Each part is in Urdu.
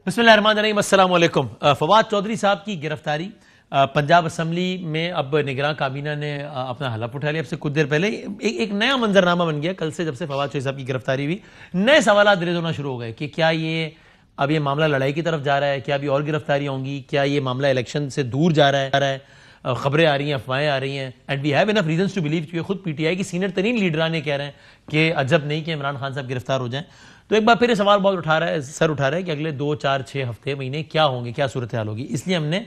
بسم اللہ الرحمن الرحیم. السلام علیکم. فواد چودھری صاحب کی گرفتاری پنجاب اسمبلی میں اب نگراں کابینہ نے اپنا حلف اٹھا لیا. اب سے کچھ دیر پہلے ایک نیا منظرنامہ بن گیا. کل سے جب سے فواد چودھری صاحب کی گرفتاری ہوئی نئے سوالات ریز ہونا شروع ہو گئے کہ کیا اب یہ معاملہ لڑائی کی طرف جا رہا ہے, کیا ابھی اور گرفتاریاں ہوں گی, کیا یہ معاملہ الیکشن سے دور جا رہا ہے. خبریں آ رہی ہیں, افواہیں آ رہی ہیں, and we have enough reasons to believe, کیونکہ خود پی ٹی آئی کی سینئر ترین لیڈران یہ کہہ رہے ہیں کہ عجب نہیں کہ عمران خان صاحب گرفتار ہو جائیں. تو ایک بار پھر یہ سوال بہت اٹھا رہا ہے کہ اگلے 2, 4, 6 ہفتے مہینے کیا ہوں گے, کیا صورتحال ہوگی. اس لیے ہم نے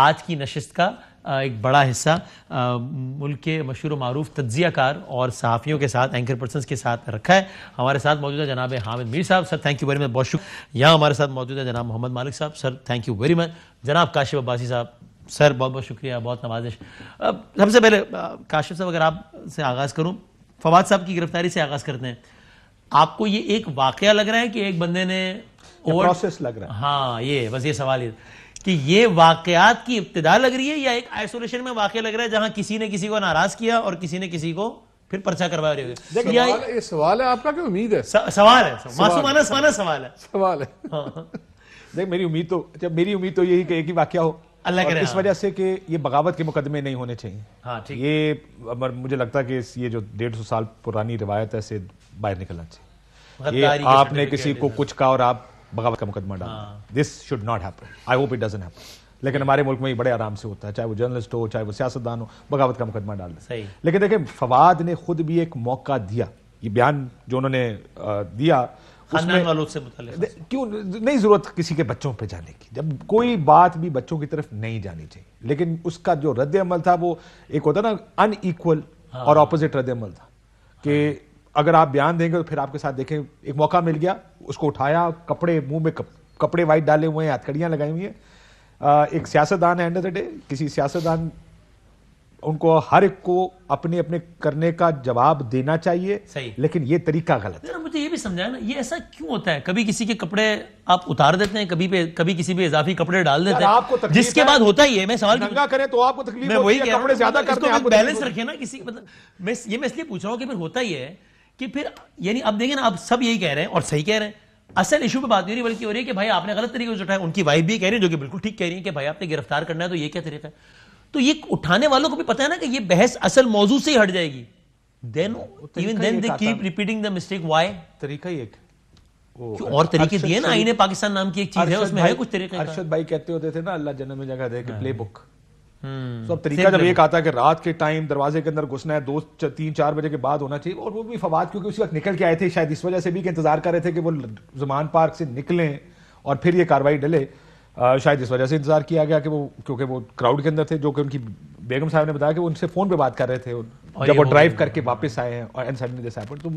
آج کی نشست کا ایک بڑا حصہ ملک کے مشہور و معروف تجزیہ کار اور صحافیوں کے ساتھ, اینکر پرسنز کے ساتھ رکھا ہے. ہمارے ساتھ موجود ہے جناب حامد میر صاحب, sir thank you very much, بہت شکریہ. یہاں ہمارے ساتھ موجود ہے جناب محمد مالک صاحب, sir thank you very much. جناب کاشف عباسی صاحب, سر بہت بہت شکریہ, بہت نوازش. سب سے پہلے کاشف صاحب اگر آپ سے آغاز کروں, فواد صاحب کی گرفتاری سے آغاز کرتے ہیں. آپ کو یہ ایک واقعہ لگ رہا ہے کہ ایک بندے نے پروسیس لگ رہا ہے؟ ہاں, یہ بس یہ سوال ہے کہ یہ واقعات کی ابتدا لگ رہی ہے یا ایک آئسولیشن میں واقعہ لگ رہا ہے جہاں کسی نے کسی کو ناراض کیا اور کسی نے کسی کو پھر پرچہ کروا رہے ہوئے. یہ سوال ہے آپ کا کہ امید ہے؟ سوال ہے, معصومانہ سوال ہے. سوال ہے. دیکھ میری امید تو یہی کہ ایک ہی واقعہ ہو اللہ کرے, اس وجہ سے کہ یہ بغاوت کے مقدمے نہیں ہونے چاہیے. ہاں ٹھیک. یہ مجھے لگتا ہے کہ یہ جو 150 سال پرانی روایت ہے سے باہر نکلنا چاہیے. یہ آپ نے کسی کو کچھ کہا اور آپ بغاوت کا مقدمہ ڈال, this should not happen. I hope it doesn't happen. لیکن ہمارے ملک میں یہ بڑے آرام سے ہوتا ہے, چاہے وہ جرنلسٹ ہو چاہے وہ سیاستدان ہو, بغاوت کا مقدمہ ڈال دیں. لیکن دیکھیں فواد نے خود بھی ایک موقع دیا, یہ بیان جو انہوں نے دیا خاندان والوں سے متعلق, کیوں نہیں ضرورت کسی کے بچوں پہ جانے کی, جب کوئی بات بھی بچوں کی طرف نہیں جانی چاہیے. لیکن اس کا جو رد عمل تھا وہ ایک ہوتا نا ان ایکول اور اپوزٹ رد عمل تھا کہ اگر آپ بیان دیں گے تو پھر آپ کے ساتھ دیکھیں ایک موقع مل گیا, اس کو اٹھایا, کپڑے منہ میں کپڑے وائٹ ڈالے ہوئے ہیں, ہتھکڑیاں لگائی ہوئی ہیں. ایک سیاستدان ہے, اینڈ آف دا ڈے کسی سیاستدان ان کو ہر ایک کو اپنے اپنے کرنے کا جواب دینا چاہیے, لیکن یہ طریقہ غلط ہے. مجھے یہ بھی سمجھایا نا, یہ ایسا کیوں ہوتا ہے؟ کبھی کسی کے کپڑے آپ اتار دیتے ہیں, کبھی کسی پہ اضافی کپڑے ڈال دیتے ہیں, جس کے بعد ہوتا ہی ہے, میں سوال ننگا کریں تو آپ کو تکلیف ہوتی ہے, کپڑے زیادہ کرتے ہیں آپ کو بیلنس رکھیں نا کسی, مطلب یہ میں اس لیے پوچھ رہا ہوں کہ پھر ہوتا ہی ہے کہ پھر یعنی اب دیکھیں نا, آپ سب یہی کہہ رہے ہیں اور صحیح کہہ رہے ہیں, اصل ایشو پہ بات نہیں ہو رہی بلکہ ہو رہی ہے کہ بھائی آپ نے غلط طریقے سے اٹھایا. ان کی وائف بھی کہہ رہی ہے, جو کہ بالکل ٹھیک کہہ رہی ہے کہ بھائی آپ نے گرفتار کرنا ہے تو یہ کیا طریقہ ہے. تو یہ اٹھانے والوں کو بھی پتہ ہے نا کہ یہ بحث اصل موضوع سے ہی ہٹ جائے گی. then even then they keep repeating the mistake. why? طریقہ ہی ایک اور طریقے دیے نا, آئین پاکستان نام کی ایک چیز ہے, اس میں ہے کچھ طریقہ. ارشد بھائی کہتے ہوتے تھے نا, اللہ جنت میں جگہ دے کہ پلے بک. تو اب طریقہ جب ایک آتا ہے کہ رات کے ٹائم دروازے کے اندر گھسنا ہے, 2, 3, 4 بجے کے بعد ہونا چاہیے. اور وہ بھی فواد کیونکہ اسی وقت نکل کے آئے تھے, شاید اس وجہ سے بھی کہ انتظار کر رہے تھے کہ وہ زمان پارک سے نکلیں اور پھر یہ کاروائی ڈلے. شاید اس وجہ سے انتظار کیا گیا کہ وہ کیونکہ وہ کراؤڈ کے اندر تھے, جو کہ ان کی بیگم صاحب نے بتایا کہ وہ ان سے فون پہ بات کر رہے تھے جب وہ ڈرائیو کر کے واپس آئے ہیں. اور تو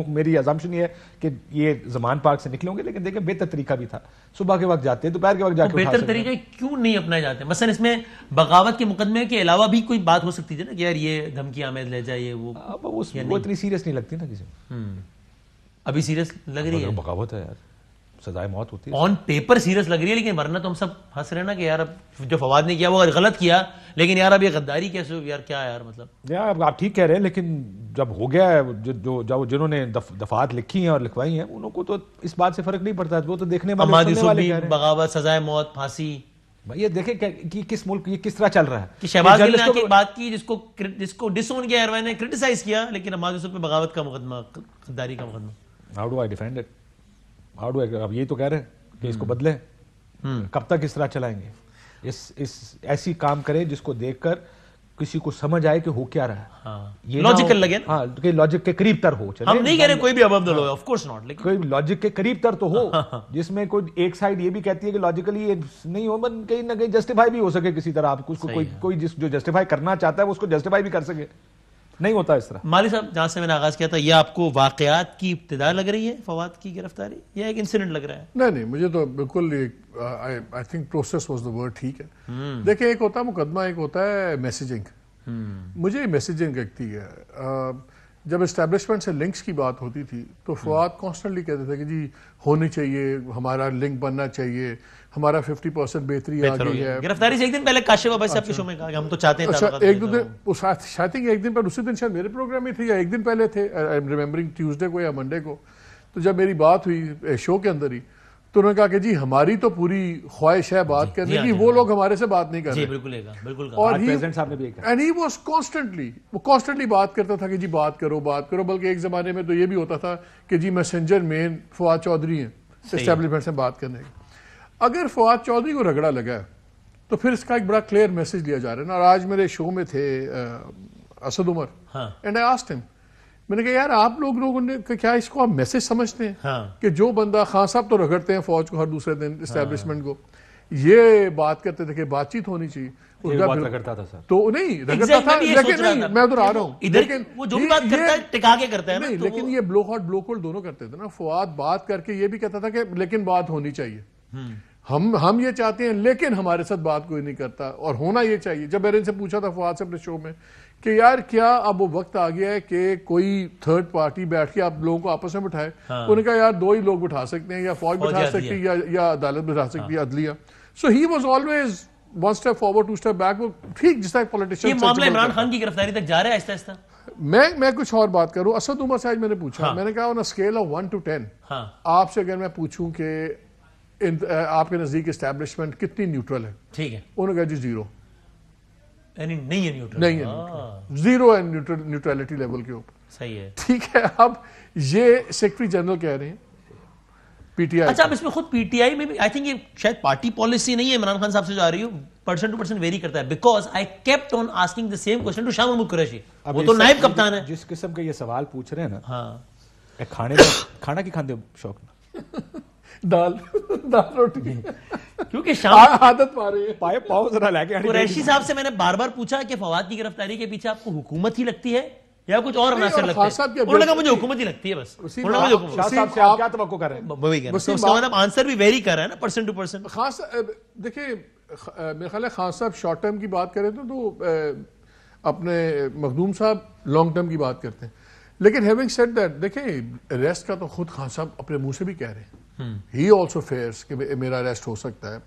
میری ازامپشن یہ ہے کہ یہ زمان پارک سے نکلے ہوں گے. لیکن دیکھیں بہتر طریقہ بھی تھا, صبح کے وقت جاتے, دوپہر کے وقت جا کے. بہتر طریقے کیوں نہیں اپنائے جاتے؟ مثلا اس میں بغاوت کے مقدمے کے علاوہ بھی کوئی بات ہو سکتی تھی نا کہ یار یہ دھمکی آمیز لے جائے, وہ اتنی سیریس نہیں لگتی نا کسی کو. ابھی سیریس لگ رہی ہے, بغاوت ہے یار, سزائے موت ہوتی ہے. آن پیپر سیریس لگ رہی ہے, لیکن ورنہ تو ہم سب ہنس رہے نا کہ یار اب جو فواد نے کیا وہ غلط کیا, لیکن یار اب یہ غداری کیسے ہو, یار کیا یار مطلب. یار آپ ٹھیک کہہ رہے ہیں, لیکن جب ہو گیا ہے, جنہوں نے دفعات لکھی ہیں اور لکھوائی ہیں انہوں کو تو اس بات سے فرق نہیں پڑتا. وہ تو دیکھنے والے بغاوت, سزائے موت, پھانسی. یہ دیکھیں کہ کس ملک یہ کس طرح چل رہا ہے. کہ شہباز گل نے ایک بات کی جس کو ڈس اون کیا, ایئروین نے کرٹیسائز کیا, لیکن حماد یوسف پہ بغاوت کا مقدمہ, غداری کا مقدمہ. How do I defend it, how do I, اب یہی تو کہہ رہے ہیں کہ اس کو بدلیں. کب تک اس طرح چلائیں گے؟ ایسی کام کریں جس کو دیکھ کر کسی کو سمجھ آئے کہ ہو کیا رہا ہے, لاجیکل لگے نا. ہاں, کہ لاجک کے قریب تر ہو. ہم نہیں کہہ رہے کوئی بھی ابو عبداللہ ہو, آف کورس ناٹ, لیکن کوئی لاجک کے قریب تر تو ہو جس میں کوئی ایک سائڈ یہ بھی کہتی ہے کہ لاجیکلی یہ نہیں ہو, کہیں نہ کہیں جسٹیفائی بھی ہو سکے کسی طرح. آپ کو کوئی جو جسٹیفائی کرنا چاہتا ہے وہ اس کو جسٹیفائی بھی کر سکے. نہیں ہوتا اس طرح. مالی صاحب, جہاں سے میں نے آغاز کیا تھا, یہ آپ کو واقعات کی ابتدا لگ رہی ہے فواد کی گرفتاری, یا ایک انسیڈنٹ لگ رہا ہے؟ نہیں, مجھے تو بالکل I think process was the word. ٹھیک ہے, دیکھیں ایک ہوتا ہے مقدمہ, ایک ہوتا ہے میسیجنگ. مجھے میسیجنگ لگتی ہے. جب اسٹیبلشمنٹ سے لنکس کی بات ہوتی تھی تو فواد کانسٹنٹلی کہتے تھے کہ جی ہونی چاہیے, ہمارا لنک بننا چاہیے, ہمارا 50% بہتری آ گئی ہے. گرفتاری سے ایک دن پہلے کاشف عباسی صاحب کے شو میں کہا کہ ہم تو چاہتے ہیں. ایک دو دن شاید ایک دن پہلے, اسی دن شاید میرے پروگرام میں تھی یا ایک دن پہلے تھے, آئی ایم ریممبرنگ ٹیوزڈے کو یا منڈے کو. تو جب میری بات ہوئی شو کے اندر ہی, تو انہوں نے کہا کہ جی ہماری تو پوری خواہش ہے بات کرنے کی, وہ لوگ ہمارے سے بات نہیں کر رہے. بالکل. اور پریزیڈنٹ صاحب نے بھی کہا, اینڈ ہی واز کانسٹنٹلی بات کرتا تھا کہ جی بات کرو. بلکہ ایک زمانے میں تو یہ بھی ہوتا تھا کہ جی میسنجر مین فواد چودھری ہیں اسٹیبلشمنٹ سے بات کرنے کی. اگر فواد چودھری کو رگڑا لگا ہے تو پھر اس کا ایک بڑا کلیئر میسج لیا جا رہا ہے نا. اور آج میرے شو میں تھے Asad Umar, and I asked ہم, میں نے کہا یار آپ لوگوں نے کیا اس کو آپ میسج سمجھتے ہیں کہ جو بندہ, خان صاحب تو رگڑتے ہیں فوج کو ہر دوسرے دن اسٹیبلشمنٹ کو, یہ بات کرتے تھے کہ بات چیت ہونی چاہیے, رگڑتا تھا سر, تو نہیں رگڑتا تھا, لیکن نہیں میں ادھر آ رہا ہوں, لیکن وہ جو بھی بات کرتا ہے ٹکا کے کرتا ہے نا, لیکن یہ بلو ہاٹ بلو کولڈ دونوں کرتے تھے نا. فواد بات کر کے یہ بھی کہتا تھا کہ لیکن بات ہونی چاہیے, ہم یہ چاہتے ہیں لیکن ہمارے ساتھ بات کوئی نہیں کرتا, اور ہونا یہ چاہیے. جب میں نے ان سے پوچھا تھا فواد سے اپنے شو میں کہ یار کیا اب وہ وقت آ گیا ہے کہ کوئی تھرڈ پارٹی بیٹھ کے آپ لوگوں کو آپس میں بٹھائے, انہوں نے کہا یار دو ہی لوگ بٹھا سکتے ہیں, یا فوج بٹھا سکتی ہے یا عدالت بٹھا سکتی ہے, عدلیہ. So he was always one step forward two step back. وہ ٹھیک جس طرح پولیٹیشین. یہ معاملہ عمران خان کی گرفتاری تک جا رہا ہے آہستہ آہستہ. میں کچھ اور بات کروں. اسد عمر سے آج میں نے پوچھا, میں نے کہا آن اے اسکیل آف 1 to 10 آپ سے اگر میں پوچھوں کہ آپ کے نزدیک اسٹیبلشمنٹ کتنی نیوٹرل ہے, ٹھیک ہے, انہوں نے کہا جی 0. نہیں ہے نیوٹرل, نہیں ہے, 0 ہے نیوٹرلٹی لیول کے اوپر. صحیح ہے, ٹھیک ہے. اب یہ سیکرٹری جنرل کہہ رہے ہیں پی ٹی آئی. اچھا اب اس میں خود پی ٹی آئی میں بھی آئی تھنک یہ شاید پارٹی پالیسی نہیں ہے عمران خان صاحب سے جو آ رہی ہو, پرسن ٹو پرسن ویری کرتا ہے. Because I kept on asking the same question to Shah Mahmood Qureshi, وہ تو نائب کپتان ہے. جس قسم کے یہ سوال پوچھ رہے ہیں نا, ہاں کھانا کی کھاندے شوق نا, دال روٹی, کیونکہ شام عادت پا رہی ہے. پائے پاؤ ذرا لے کے. قریشی صاحب سے میں نے بار بار پوچھا کہ فواد کی گرفتاری کے پیچھے آپ کو حکومت ہی لگتی ہے یا کچھ اور عناصر لگتے ہیں, انہوں نے کہا مجھے حکومت ہی لگتی ہے بس. شاہ صاحب سے آپ کیا توقع کر رہے ہیں؟ وہی کہہ رہا ہوں, اس کا مطلب آنسر بھی ویری کر رہا ہے نا پرسن ٹو پرسن. خاص دیکھیں میرے خیال ہے خان صاحب شارٹ ٹرم کی بات کریں تو اپنے مخدوم صاحب لانگ ٹرم کی بات کرتے ہیں. لیکن ہیونگ سیڈ دیٹ, دیکھیں ریسٹ کا تو خود خان صاحب اپنے منہ سے بھی کہہ رہے ہیں, ہی آلسو فیئرس کہ میرا ریسٹ ہو سکتا ہے.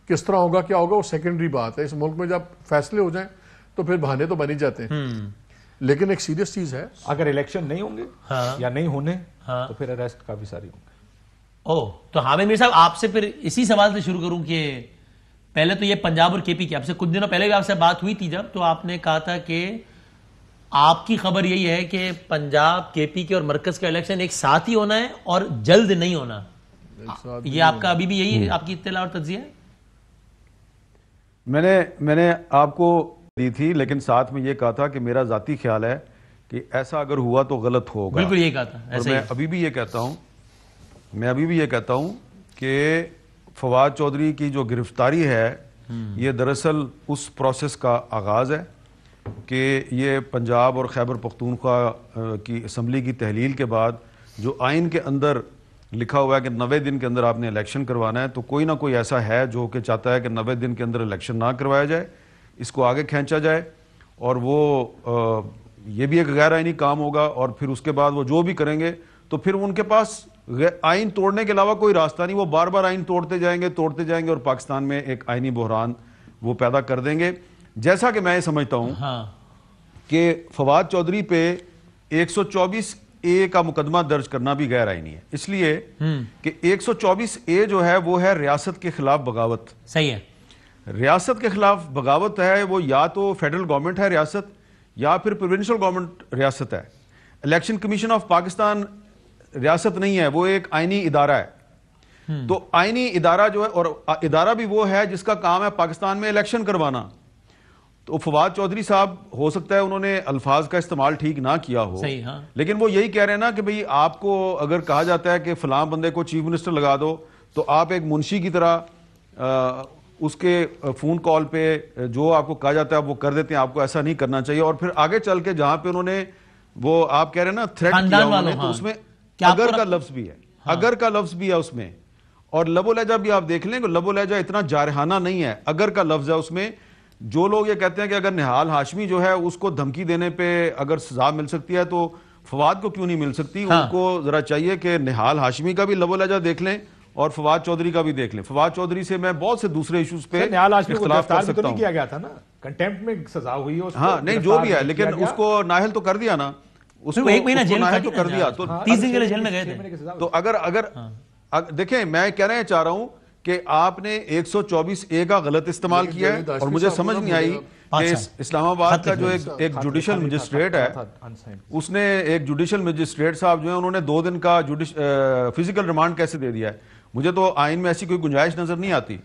کس طرح ہوگا کیا ہوگا وہ سیکنڈری بات ہے. اس ملک میں جب فیصلے ہو جائیں تو پھر بہانے تو بن ہی جاتے ہیں, لیکن ایک سیریس چیز ہے اگر الیکشن نہیں ہوں گے یا نہیں ہونے تو پھر اریسٹ کافی ساری ہوں گے. تو حامد میر صاحب آپ سے پھر اسی سوال سے شروع کروں کہ پہلے تو یہ پنجاب اور کے پی کی آپ سے کچھ دنوں پہلے بھی آپ سے بات ہوئی تھی جب, تو آپ نے کہا تھا کہ آپ کی خبر یہی ہے کہ پنجاب کے پی کے اور مرکز کا الیکشن ایک ساتھ ہی ہونا ہے اور جلد نہیں ہونا. یہ آپ کا ابھی بھی یہی آپ کی اطلاع اور تجزیہ ہے؟ میں نے آپ کو دی تھی, لیکن ساتھ میں یہ کہا تھا کہ میرا ذاتی خیال ہے کہ ایسا اگر ہوا تو غلط ہوگا. بالکل یہ کہا تھا. اور میں ابھی بھی یہ کہتا ہوں کہ فواد چودھری کی جو گرفتاری ہے یہ دراصل اس پروسیس کا آغاز ہے کہ یہ پنجاب اور خیبر پختونخوا کی اسمبلی کی تحلیل کے بعد جو آئین کے اندر لکھا ہوا ہے کہ 90 دن کے اندر آپ نے الیکشن کروانا ہے, تو کوئی نہ کوئی ایسا ہے جو کہ چاہتا ہے کہ 90 دن کے اندر الیکشن نہ کروایا جائے, اس کو آگے کھینچا جائے, اور وہ یہ بھی ایک غیر آئینی کام ہوگا. اور پھر اس کے بعد وہ جو بھی کریں گے تو پھر ان کے پاس آئین توڑنے کے علاوہ کوئی راستہ نہیں, وہ بار بار آئین توڑتے جائیں گے اور پاکستان میں ایک آئینی بحران وہ پیدا کر دیں گے. جیسا کہ میں یہ سمجھتا ہوں کہ فواد چودھری پہ 124A کا مقدمہ درج کرنا بھی غیر آئینی ہے, اس لیے کہ 124A جو ہے وہ ہے ریاست کے خلاف بغاوت. صحیح ہے, ریاست کے خلاف بغاوت ہے, وہ یا تو فیڈرل گورنمنٹ ہے ریاست یا پھر پروونشل گورنمنٹ ریاست ہے. الیکشن کمیشن آف پاکستان ریاست نہیں ہے, وہ ایک آئینی ادارہ ہے. تو آئینی ادارہ جو ہے, اور ادارہ بھی وہ ہے جس کا کام ہے پاکستان میں الیکشن کروانا. تو فواد چودھری صاحب ہو سکتا ہے انہوں نے الفاظ کا استعمال ٹھیک نہ کیا ہو, لیکن وہ یہی کہہ رہے ہیں نا کہ بھئی آپ کو اگر کہا جاتا ہے کہ فلاں بندے کو چیف منسٹر لگا دو تو آپ ایک منشی کی طرح اس کے فون کال پہ جو آپ کو کہا جاتا ہے وہ کر دیتے ہیں. آپ کو ایسا نہیں کرنا چاہیے. اور پھر آگے چل کے جہاں پہ انہوں نے وہ آپ کہہ رہے ہیں نا تھریٹ کیا انہوں نے, تو اس میں اگر کا لفظ بھی ہے, اگر کا لفظ بھی ہے اس میں, اور لب و لہجہ بھی آپ دیکھ لیں کہ لب و لہجہ اتنا جارحانہ نہیں ہے, اگر کا لفظ ہے اس میں. جو لوگ یہ کہتے ہیں کہ اگر نہال ہاشمی جو ہے اس کو دھمکی دینے پہ اگر سزا مل سکتی ہے تو فواد کو کیوں نہیں مل سکتی, ان کو ذرا چاہیے کہ نہال ہاشمی کا بھی لب و لہجہ دیکھ لیں اور فواد چودھری کا بھی دیکھ لیں. فواد چودھری سے میں بہت سے دوسرے ایشوز پہ اختلاف کر سکتا ہوں. کیا گیا تھا نا, کنٹیمپٹ میں سزا ہوئی ہے, ہاں نہیں جو بھی ہے, لیکن اس کو نااہل تو کر دیا نا, اس کو 1 مہینہ جیل نااہل تو کر دیا, تو 30 دن کے لیے جیل میں گئے تھے. تو دیکھیں میں کہنا چاہ رہا ہوں کہ آپ نے 124A کا غلط استعمال کیا ہے اور مجھے سمجھ نہیں آئی کہ اسلام آباد کا جو ایک جوڈیشل مجسٹریٹ ہے اس نے ایک جوڈیشل مجسٹریٹ صاحب جو ہیں انہوں نے 2 دن کا فزیکل ریمانڈ کیسے دے دیا ہے. مجھے تو آئین میں ایسی کوئی گنجائش نظر نہیں آتی.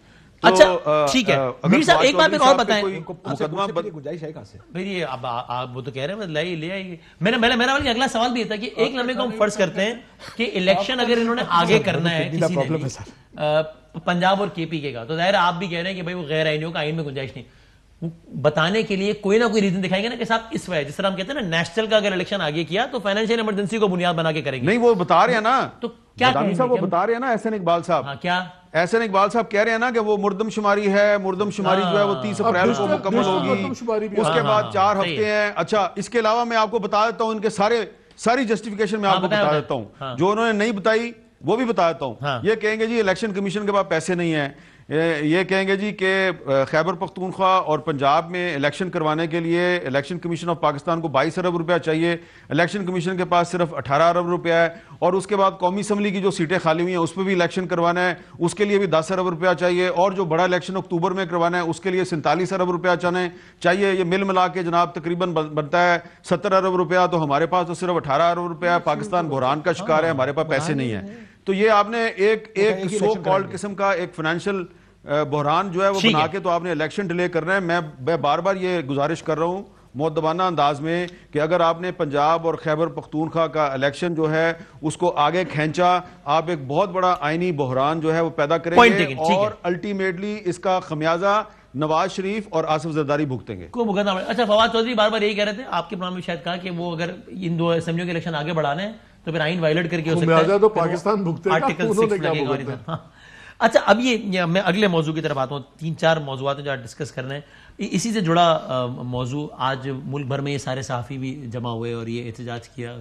اچھا ٹھیک ہے میر صاحب ایک بات اور بتائیں, گنجائش ہے کہاں سے بھئی اب آپ وہ تو کہہ رہے ہیں لے آئیے. میرا اگلا سوال بھی تھا کہ ایک لمحے کو ہم فرض کرتے ہیں کہ الیکشن اگر انہوں نے آگے کرنا ہے کسی نے پنجاب اور کے پی کے کا, تو ظاہر آپ بھی کہہ رہے ہیں کہ بھائی وہ غیر آئینیوں کا آئین میں گنجائش نہیں, بتانے کے لیے کوئی نہ کوئی ریزن دکھائیں گے نا کہ صاحب اس وجہ, جس طرح ہم کہتے ہیں نا نیشنل کا اگر الیکشن آگے کیا تو فائنینشیل ایمرجنسی کو بنیاد بنا کے کریں گے. نہیں وہ بتا رہے ہیں نا, تو کیا وہ بتا رہے ہیں نا احسن اقبال صاحب. کیا احسن اقبال صاحب کہہ رہے ہیں نا کہ وہ مردم شماری ہے, مردم شماری جو ہے وہ 30 اپریل کو مکمل ہوگی, اس کے بعد 4 ہفتے ہیں. اچھا اس کے علاوہ میں آپ کو بتا دیتا ہوں ان کے ساری جسٹیفیکیشن میں آپ کو بتا دیتا ہوں, جو انہوں نے نہیں بتائی وہ بھی بتا دیتا ہوں. یہ کہیں گے جی الیکشن کمیشن کے پاس پیسے نہیں ہیں, یہ کہیں گے جی کہ خیبر پختونخوا اور پنجاب میں الیکشن کروانے کے لیے الیکشن کمیشن آف پاکستان کو 22 ارب روپیہ چاہیے, الیکشن کمیشن کے پاس صرف 18 ارب روپیہ ہے, اور اس کے بعد قومی اسمبلی کی جو سیٹیں خالی ہوئی ہیں اس پہ بھی الیکشن کروانا ہے, اس کے لیے بھی 10 ارب روپیہ چاہیے, اور جو بڑا الیکشن اکتوبر میں کروانا ہے اس کے لیے 47 ارب روپیہ چاہیے. یہ مل ملا کے جناب تقریباً بنتا ہے 70 ارب روپیہ. تو ہمارے پاس تو صرف 18 ارب روپیہ ہے. پاکستان بحران کا شکار ہے, ہمارے پاس پیسے نہیں ہیں. تو یہ آپ نے ایک سو کالڈ قسم کا ایک فائنینشیل بحران جو ہے وہ بنا کے تو آپ نے الیکشن ڈیلے کرنا ہے. میں بار بار یہ گزارش کر رہا ہوں مؤدبانہ انداز میں کہ اگر آپ نے پنجاب اور خیبر پختونخوا کا الیکشن جو ہے اس کو آگے کھینچا, آپ ایک بہت بڑا آئینی بحران جو ہے وہ پیدا کریں گے, اور الٹیمیٹلی اس کا خمیازہ نواز شریف اور آصف زرداری بھگتیں گے. اچھا فواد چودھری بار بار یہی کہہ رہے تھے, آپ کے پروگرام میں شاید کہا کہ وہ اگر ان 2 اسمبلیوں کے الیکشن آگے بڑھانے ہیں تو پھر آئین وائلیٹ کر کے ہو سکتا ہے, تو پاکستان بھگتے گا, انہوں نے کیا بھگتنا. اچھا اب یہ میں اگلے موضوع کی طرف آتا ہوں. 3-4 موضوعات جو ڈسکس کرنا ہے, اسی سے جڑا موضوع آج ملک بھر میں یہ سارے صحافی بھی جمع ہوئے اور یہ احتجاج کیا.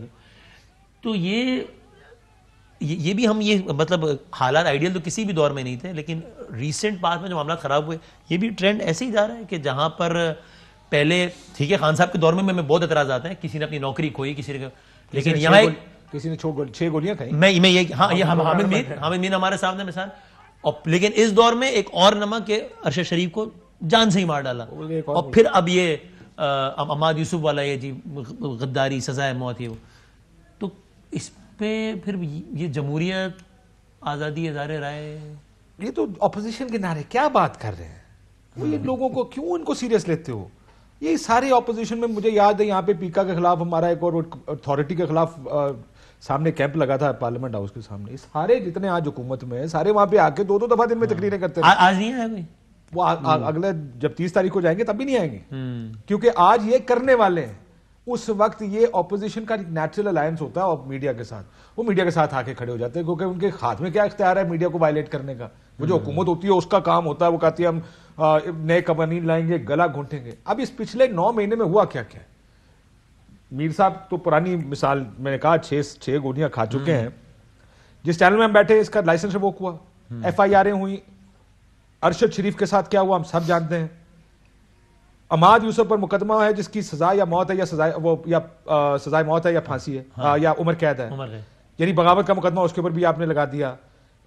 تو یہ بھی ہم یہ مطلب حالات آئیڈیل تو کسی بھی دور میں نہیں تھے, لیکن ریسنٹ پاس میں جو معاملات خراب ہوئے یہ بھی ٹرینڈ ایسے ہی جا رہا ہے کہ جہاں پر پہلے ٹھیک ہے خان صاحب کے دور میں بہت اعتراضات ہیں, کسی نے اپنی نوکری کھوئی, کسی نے, لیکن یہاں کسی نے 6 گولیاں کھائیں. میں یہ حامد میر ہمارے سامنے مثال, لیکن اس دور میں ایک اور نمک کہ ارشد شریف کو جان سے ہی مار ڈالا, اور پھر اب یہ عماد یوسف والا یہ جی غداری سزائے موت ہے. تو اس پہ پھر یہ جمہوریت, آزادی, اظہار رائے, یہ تو اپوزیشن کے نعرے کیا بات کر رہے ہیں, وہ یہ لوگوں کو کیوں ان کو سیریس لیتے ہو. یہ سارے اپوزیشن میں مجھے یاد ہے یہاں پہ پیکا کے خلاف ہمارا ایک اور اتھارٹی کے خلاف سامنے کیمپ لگا تھا پارلیمنٹ ہاؤس کے سامنے. سارے جتنے آج حکومت میں ہیں سارے وہاں پہ آ کے 2 دفعہ دن میں تقریریں کرتے ہیں. آج نہیں آئے کوئی, وہ اگلے جب 30 تاریخ کو جائیں گے تب بھی نہیں آئیں گے, کیونکہ آج یہ کرنے والے ہیں. اس وقت یہ اپوزیشن کا نیچرل الائنس ہوتا ہے اور میڈیا کے ساتھ, وہ میڈیا کے ساتھ آ کے کھڑے ہو جاتے ہیں, کیونکہ ان کے ہاتھ میں کیا اختیار ہے میڈیا کو وائلیٹ کرنے کا. وہ جو حکومت ہوتی ہے اس کا کام ہوتا ہے, وہ کہتی ہے ہم نئے قوانین لائیں گے, گلا گھونٹیں گے. اب اس پچھلے 9 مہینے میں ہوا کیا کیا ہے. میر صاحب تو پرانی مثال, میں نے کہا 6 گولیاں کھا چکے ہیں. جس چینل میں ہم بیٹھے اس کا لائسنس ریووک ہوا, FIR ہوئی. ارشد شریف کے ساتھ کیا ہوا ہم سب جانتے ہیں. عماد یوسف پر مقدمہ ہے جس کی سزا یا موت ہے, یا سزائے موت ہے یا پھانسی ہے یا عمر قید ہے, یعنی بغاوت کا مقدمہ اس کے اوپر بھی آپ نے لگا دیا.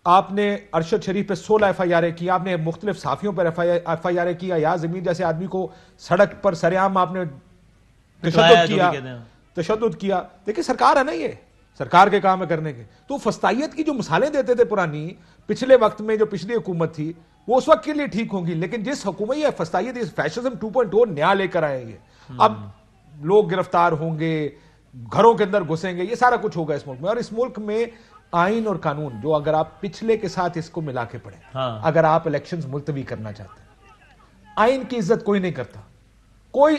آپ نے ارشد شریف پہ 16 FIR کی, آپ نے مختلف صحافیوں پر FIR کی. ایاز امین جیسے آدمی کو سڑک پر سرعام آپ نے تشدد کیا. دیکھیں سرکار ہے نا, یہ سرکار کے کام ہے کرنے کے. تو فسطائیت کی جو مثالیں دیتے تھے پرانی پچھلے وقت میں, جو پچھلی حکومت تھی وہ اس وقت کے لیے ٹھیک ہوں گی, لیکن جس حکومت یہ فسطائیت فیشزم 2.0 نیا لے کر آئے گے, اب لوگ گرفتار ہوں گے, گھروں کے اندر گھسیں گے, یہ سارا کچھ ہوگا اس ملک میں. اور اس ملک میں آئین اور قانون جو اگر آپ پچھلے کے ساتھ اس کو ملا کے پڑھیں, اگر آپ الیکشنز ملتوی کرنا چاہتے ہیں, آئین کی عزت کوئی نہیں کرتا. کوئی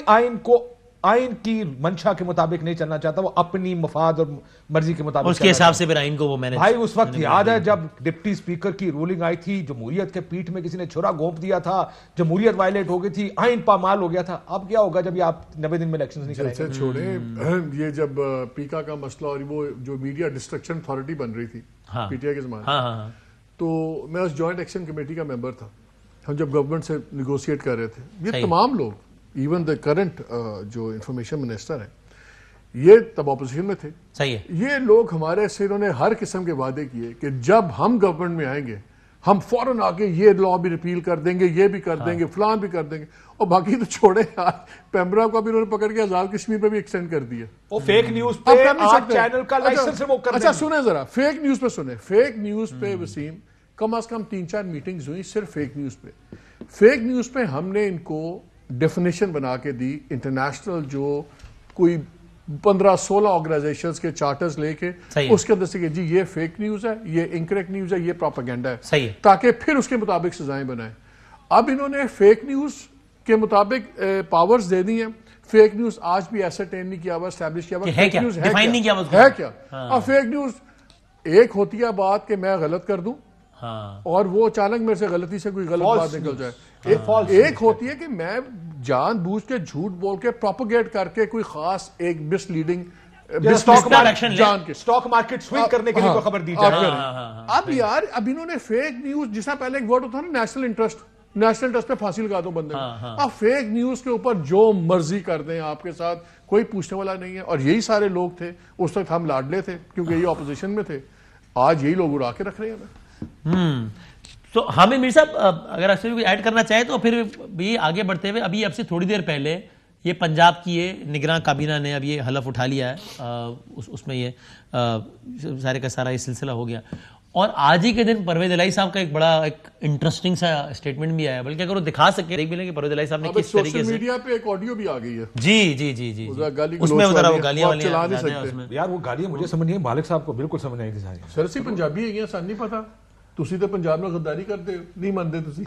آئین کی منشا کے مطابق نہیں چلنا چاہتا, وہ اپنی مفاد اور مرضی کے مطابق اس کے حساب سے پھر آئین کو وہ مینیج. بھائی اس وقت یاد ہے جب ڈپٹی اسپیکر کی رولنگ آئی تھی, جمہوریت کے پیٹھ میں کسی نے چھرا گھونپ دیا تھا, جمہوریت وائلیٹ ہو گئی تھی, آئین پامال ہو گیا تھا. اب کیا ہوگا جب یہ آپ 90 دن میں الیکشنز نہیں کریں گے. چھوڑیں یہ جب پیکا کا مسئلہ اور وہ جو میڈیا ڈسٹرکشن اتھارٹی بن رہی تھی PTI کے زمانے, تو میں اس جوائنٹ ایکشن کمیٹی کا ممبر تھا. ہم جب گورنمنٹ سے نیگوشیٹ کر رہے تھے, یہ تمام لوگ ایون دا کرنٹ جو انفارمیشن منسٹر ہے, یہ تب اپوزیشن میں تھے. صحیح ہے. یہ لوگ ہمارے سے انہوں نے ہر قسم کے وعدے کیے کہ جب ہم گورنمنٹ میں آئیں گے ہم فوراً آ کے یہ لا بھی ریپیل کر دیں گے, یہ بھی کر دیں گے, فلان بھی کر دیں گے. اور باقی تو چھوڑے پیمبرا کو بھی انہوں نے پکڑ کے آزاد کشمیر پہ بھی ایکسٹینڈ کر دیا. وہ فیک نیوز پہ آپ چینل کا لائسنس ریووک کر دیں. اچھا سنیں ذرا, فیک نیوز پہ سنیں. فیک نیوز پہ وسیم کم از کم 3-4 میٹنگز ہوئی صرف فیک نیوز پہ. فیک نیوز پہ ہم نے ان کو ڈیفینیشن بنا کے دی, انٹرنیشنل جو کوئی 15-16 آرگنائزیشنز کے چارٹرز لے کے اس کے اندر سے کہ جی یہ فیک نیوز ہے, یہ انکریکٹ نیوز ہے, یہ پروپیگنڈا ہے, تاکہ پھر اس کے مطابق سزائیں بنائیں. اب انہوں نے فیک نیوز کے مطابق پاورز دے دی ہیں. فیک نیوز آج بھی ایسرٹین نہیں کیا ہوا, اسٹیبلش کیا ہوا فیک نیوز ہے کیا. اب فیک نیوز ایک ہوتی ہے بات کہ میں غلط کر دوں اور وہ اچانک میرے سے غلطی سے کوئی غلط بات نکل جائے. ایک ہوتی ہے کہ میں جان بوجھ کے جھوٹ بول کے پروپیگیٹ کر کے کوئی خاص ایک مس لیڈنگ اسٹاک مارکیٹ سوئنگ کرنے کے لیے کوئی خبر دی جائے. اب یار اب انہوں نے فیک نیوز, جس طرح پہلے ایک ورڈ ہوتا نا نیشنل انٹرسٹ, نیشنل انٹرسٹ پہ پھانسی لگا دو بندے. اب فیک نیوز کے اوپر جو مرضی کر دیں آپ کے ساتھ, کوئی پوچھنے والا نہیں ہے. اور یہی سارے لوگ تھے اس وقت, ہم لاڈلے تھے کیونکہ یہی اپوزیشن میں تھے. آج یہی لوگ اڑا کے رکھ رہے ہیں. تو ہمیں میر صاحب اگر آپ سے کوئی ایڈ کرنا چاہے تو پھر بھی آگے بڑھتے ہوئے, ابھی اب سے تھوڑی دیر پہلے یہ پنجاب کی یہ نگراں کابینہ نے اب یہ حلف اٹھا لیا ہے, اس میں یہ سارے کا سارا یہ سلسلہ ہو گیا. اور آج ہی کے دن پرویز الہی صاحب کا ایک بڑا ایک انٹرسٹنگ سا اسٹیٹمنٹ بھی آیا, بلکہ اگر وہ دکھا سکے دیکھ بھی لیں کہ پرویز الہی صاحب نے کس طریقے سے سوشل میڈیا پہ ایک آڈیو بھی آ گئی ہے. جی جی جی جی اس میں ذرا وہ گالیاں چلا نہیں سکتے یار. وہ گالیاں مجھے سمجھ نہیں ہے, مالک صاحب کو بالکل سمجھ نہیں تھی ساری. سر سی پنجابی ہے سن نہیں پتا, تسی تو پنجاب میں غداری کرتے نہیں مانتے تسی.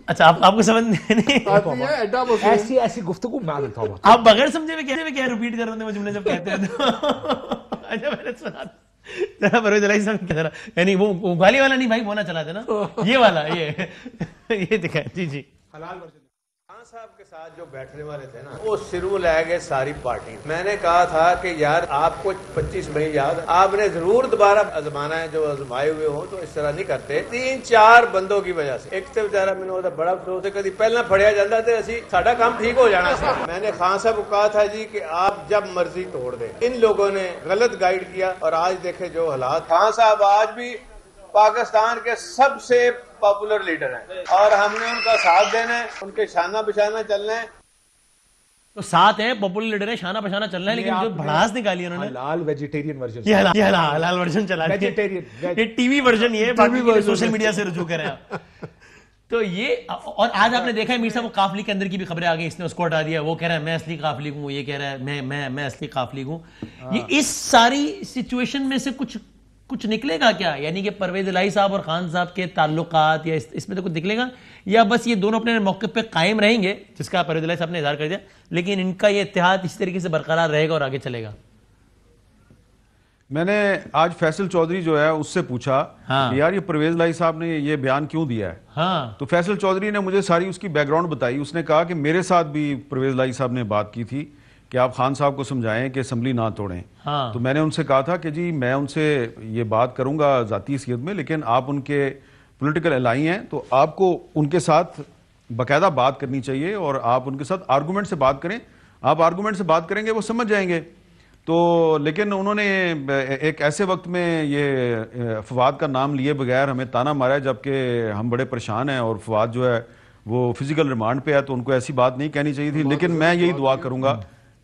اچھا آپ کو سمجھ نہیں, ایسی گفتگو میں دیتا ہوں. آپ بغیر سمجھے ہوئے کیا ریپیٹ کر رہے ہیں جملے جب کہتے ہیں تو. اچھا میں نے سنا ذرا پرویز الہی صاحب ذرا, یعنی وہ گالی والا نہیں بھائی, بولنا چلا تھا نا یہ والا, یہ دکھائیں. جی جی حلال ورژن خان صاحب کے ساتھ جو بیٹھنے والے تھے نا, وہ سرو لے گئے ساری پارٹی. میں نے کہا تھا کہ یار آپ کو 25 مئی یاد, آپ نے ضرور دوبارہ آزمانا ہے, جو آزمائے ہوئے ہوں تو اس طرح نہیں کرتے. 3-4 بندوں کی وجہ سے. ایک تو بیچارہ میں نے بڑا افسوس ہے, کدی پہلے پھڑیا جاتا تھا اسی ساڈا کام ٹھیک ہو جانا سی. میں نے خان صاحب کو کہا تھا جی کہ آپ جب مرضی توڑ دیں. ان لوگوں نے غلط گائیڈ کیا اور آج دیکھیں جو حالات. خان صاحب آج بھی پاکستان کے سب سے پاپولر لیڈر ہیں اور ہم نے ان کا ساتھ دینا ہے, ان کے شانہ بشانہ چلنا ہے. تو ساتھ ہیں, پاپولر لیڈر ہیں, شانہ بشانہ چلنا ہے, لیکن جو بھڑاس نکالی انہوں نے حلال ویجیٹیرین ورژن, یہ حلال ورژن چلا رہے ہیں, یہ ٹی وی ورژن, یہ باقی سوشل میڈیا سے رجوع کریں آپ. تو یہ, اور آج آپ نے دیکھا ہے میر صاحب وہ قافلی کے اندر کی بھی خبریں آ گئی, اس نے اس کو ہٹا دیا, وہ کہہ رہا ہے میں اصلی قافلی ہوں, یہ کہہ رہا ہے میں اصلی قافلی ہوں. یہ اس ساری سچویشن میں سے کچھ نکلے گا کیا, یعنی کہ پرویز الہی صاحب اور خان صاحب کے تعلقات, یا اس میں تو کچھ نکلے گا, یا بس یہ دونوں اپنے موقع پہ قائم رہیں گے جس کا پرویز الہی صاحب نے اظہار کر دیا, لیکن ان کا یہ اتحاد اس طریقے سے برقرار رہے گا اور آگے چلے گا؟ میں نے آج فیصل چودھری جو ہے اس سے پوچھا کہ یار یہ پرویز الہی صاحب نے یہ بیان کیوں دیا ہے, تو فیصل چودھری نے مجھے ساری اس کی بیک گراؤنڈ بتائی. اس نے کہا کہ میرے ساتھ بھی پرویز الہی صاحب نے بات کی تھی کہ آپ خان صاحب کو سمجھائیں کہ اسمبلی نہ توڑیں. تو میں نے ان سے کہا تھا کہ جی میں ان سے یہ بات کروں گا ذاتی حیثیت میں, لیکن آپ ان کے پولیٹیکل الائی ہیں تو آپ کو ان کے ساتھ باقاعدہ بات کرنی چاہیے اور آپ ان کے ساتھ آرگومنٹ سے بات کریں. آپ آرگومنٹ سے بات کریں گے وہ سمجھ جائیں گے. تو لیکن انہوں نے ایک ایسے وقت میں یہ فواد کا نام لیے بغیر ہمیں تانا مارا ہے, جبکہ ہم بڑے پریشان ہیں اور فواد جو ہے وہ فزیکل ریمانڈ پہ ہے, تو ان کو ایسی بات نہیں کہنی چاہیے تھی. لیکن میں یہی دعا کروں گا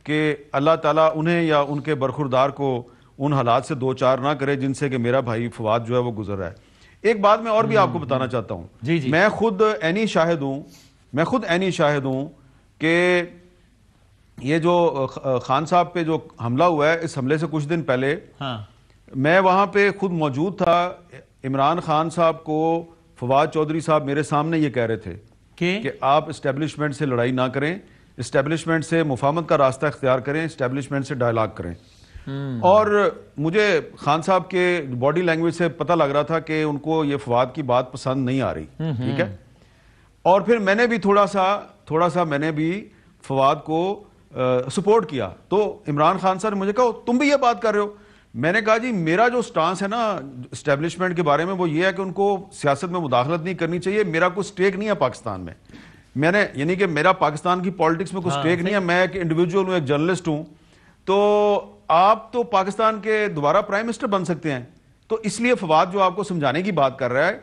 کہ اللہ تعالیٰ انہیں یا ان کے برخوردار کو ان حالات سے دو چار نہ کرے جن سے کہ میرا بھائی فواد جو ہے وہ گزر رہا ہے. ایک بات میں اور بھی آپ کو بتانا چاہتا ہوں, میں خود عینی شاہد ہوں کہ یہ جو خان صاحب پہ جو حملہ ہوا ہے, اس حملے سے کچھ دن پہلے میں وہاں پہ خود موجود تھا. عمران خان صاحب کو فواد چودھری صاحب میرے سامنے یہ کہہ رہے تھے کہ آپ اسٹیبلشمنٹ سے لڑائی نہ کریں, اسٹیبلشمنٹ سے مفاہمت کا راستہ اختیار کریں, اسٹیبلشمنٹ سے ڈائلاگ کریں. اور مجھے خان صاحب کے باڈی لینگویج سے پتہ لگ رہا تھا کہ ان کو یہ فواد کی بات پسند نہیں آ رہی. ٹھیک ہے, اور پھر میں نے بھی تھوڑا سا میں نے بھی فواد کو سپورٹ کیا. تو عمران خان صاحب نے مجھے کہا تم بھی یہ بات کر رہے ہو. میں نے کہا جی میرا جو سٹانس ہے نا اسٹیبلشمنٹ کے بارے میں وہ یہ ہے کہ ان کو سیاست میں مداخلت نہیں کرنی چاہیے. میرا کوئی سٹیک نہیں ہے پاکستان میں, میں نے یعنی کہ میرا پاکستان کی پالیٹکس میں کوئی سٹیک نہیں ہے. میں ایک انڈیویجول ہوں, ایک جرنلسٹ ہوں. تو آپ تو پاکستان کے دوبارہ پرائم منسٹر بن سکتے ہیں. تو اس لیے فواد جو آپ کو سمجھانے کی بات کر رہا ہے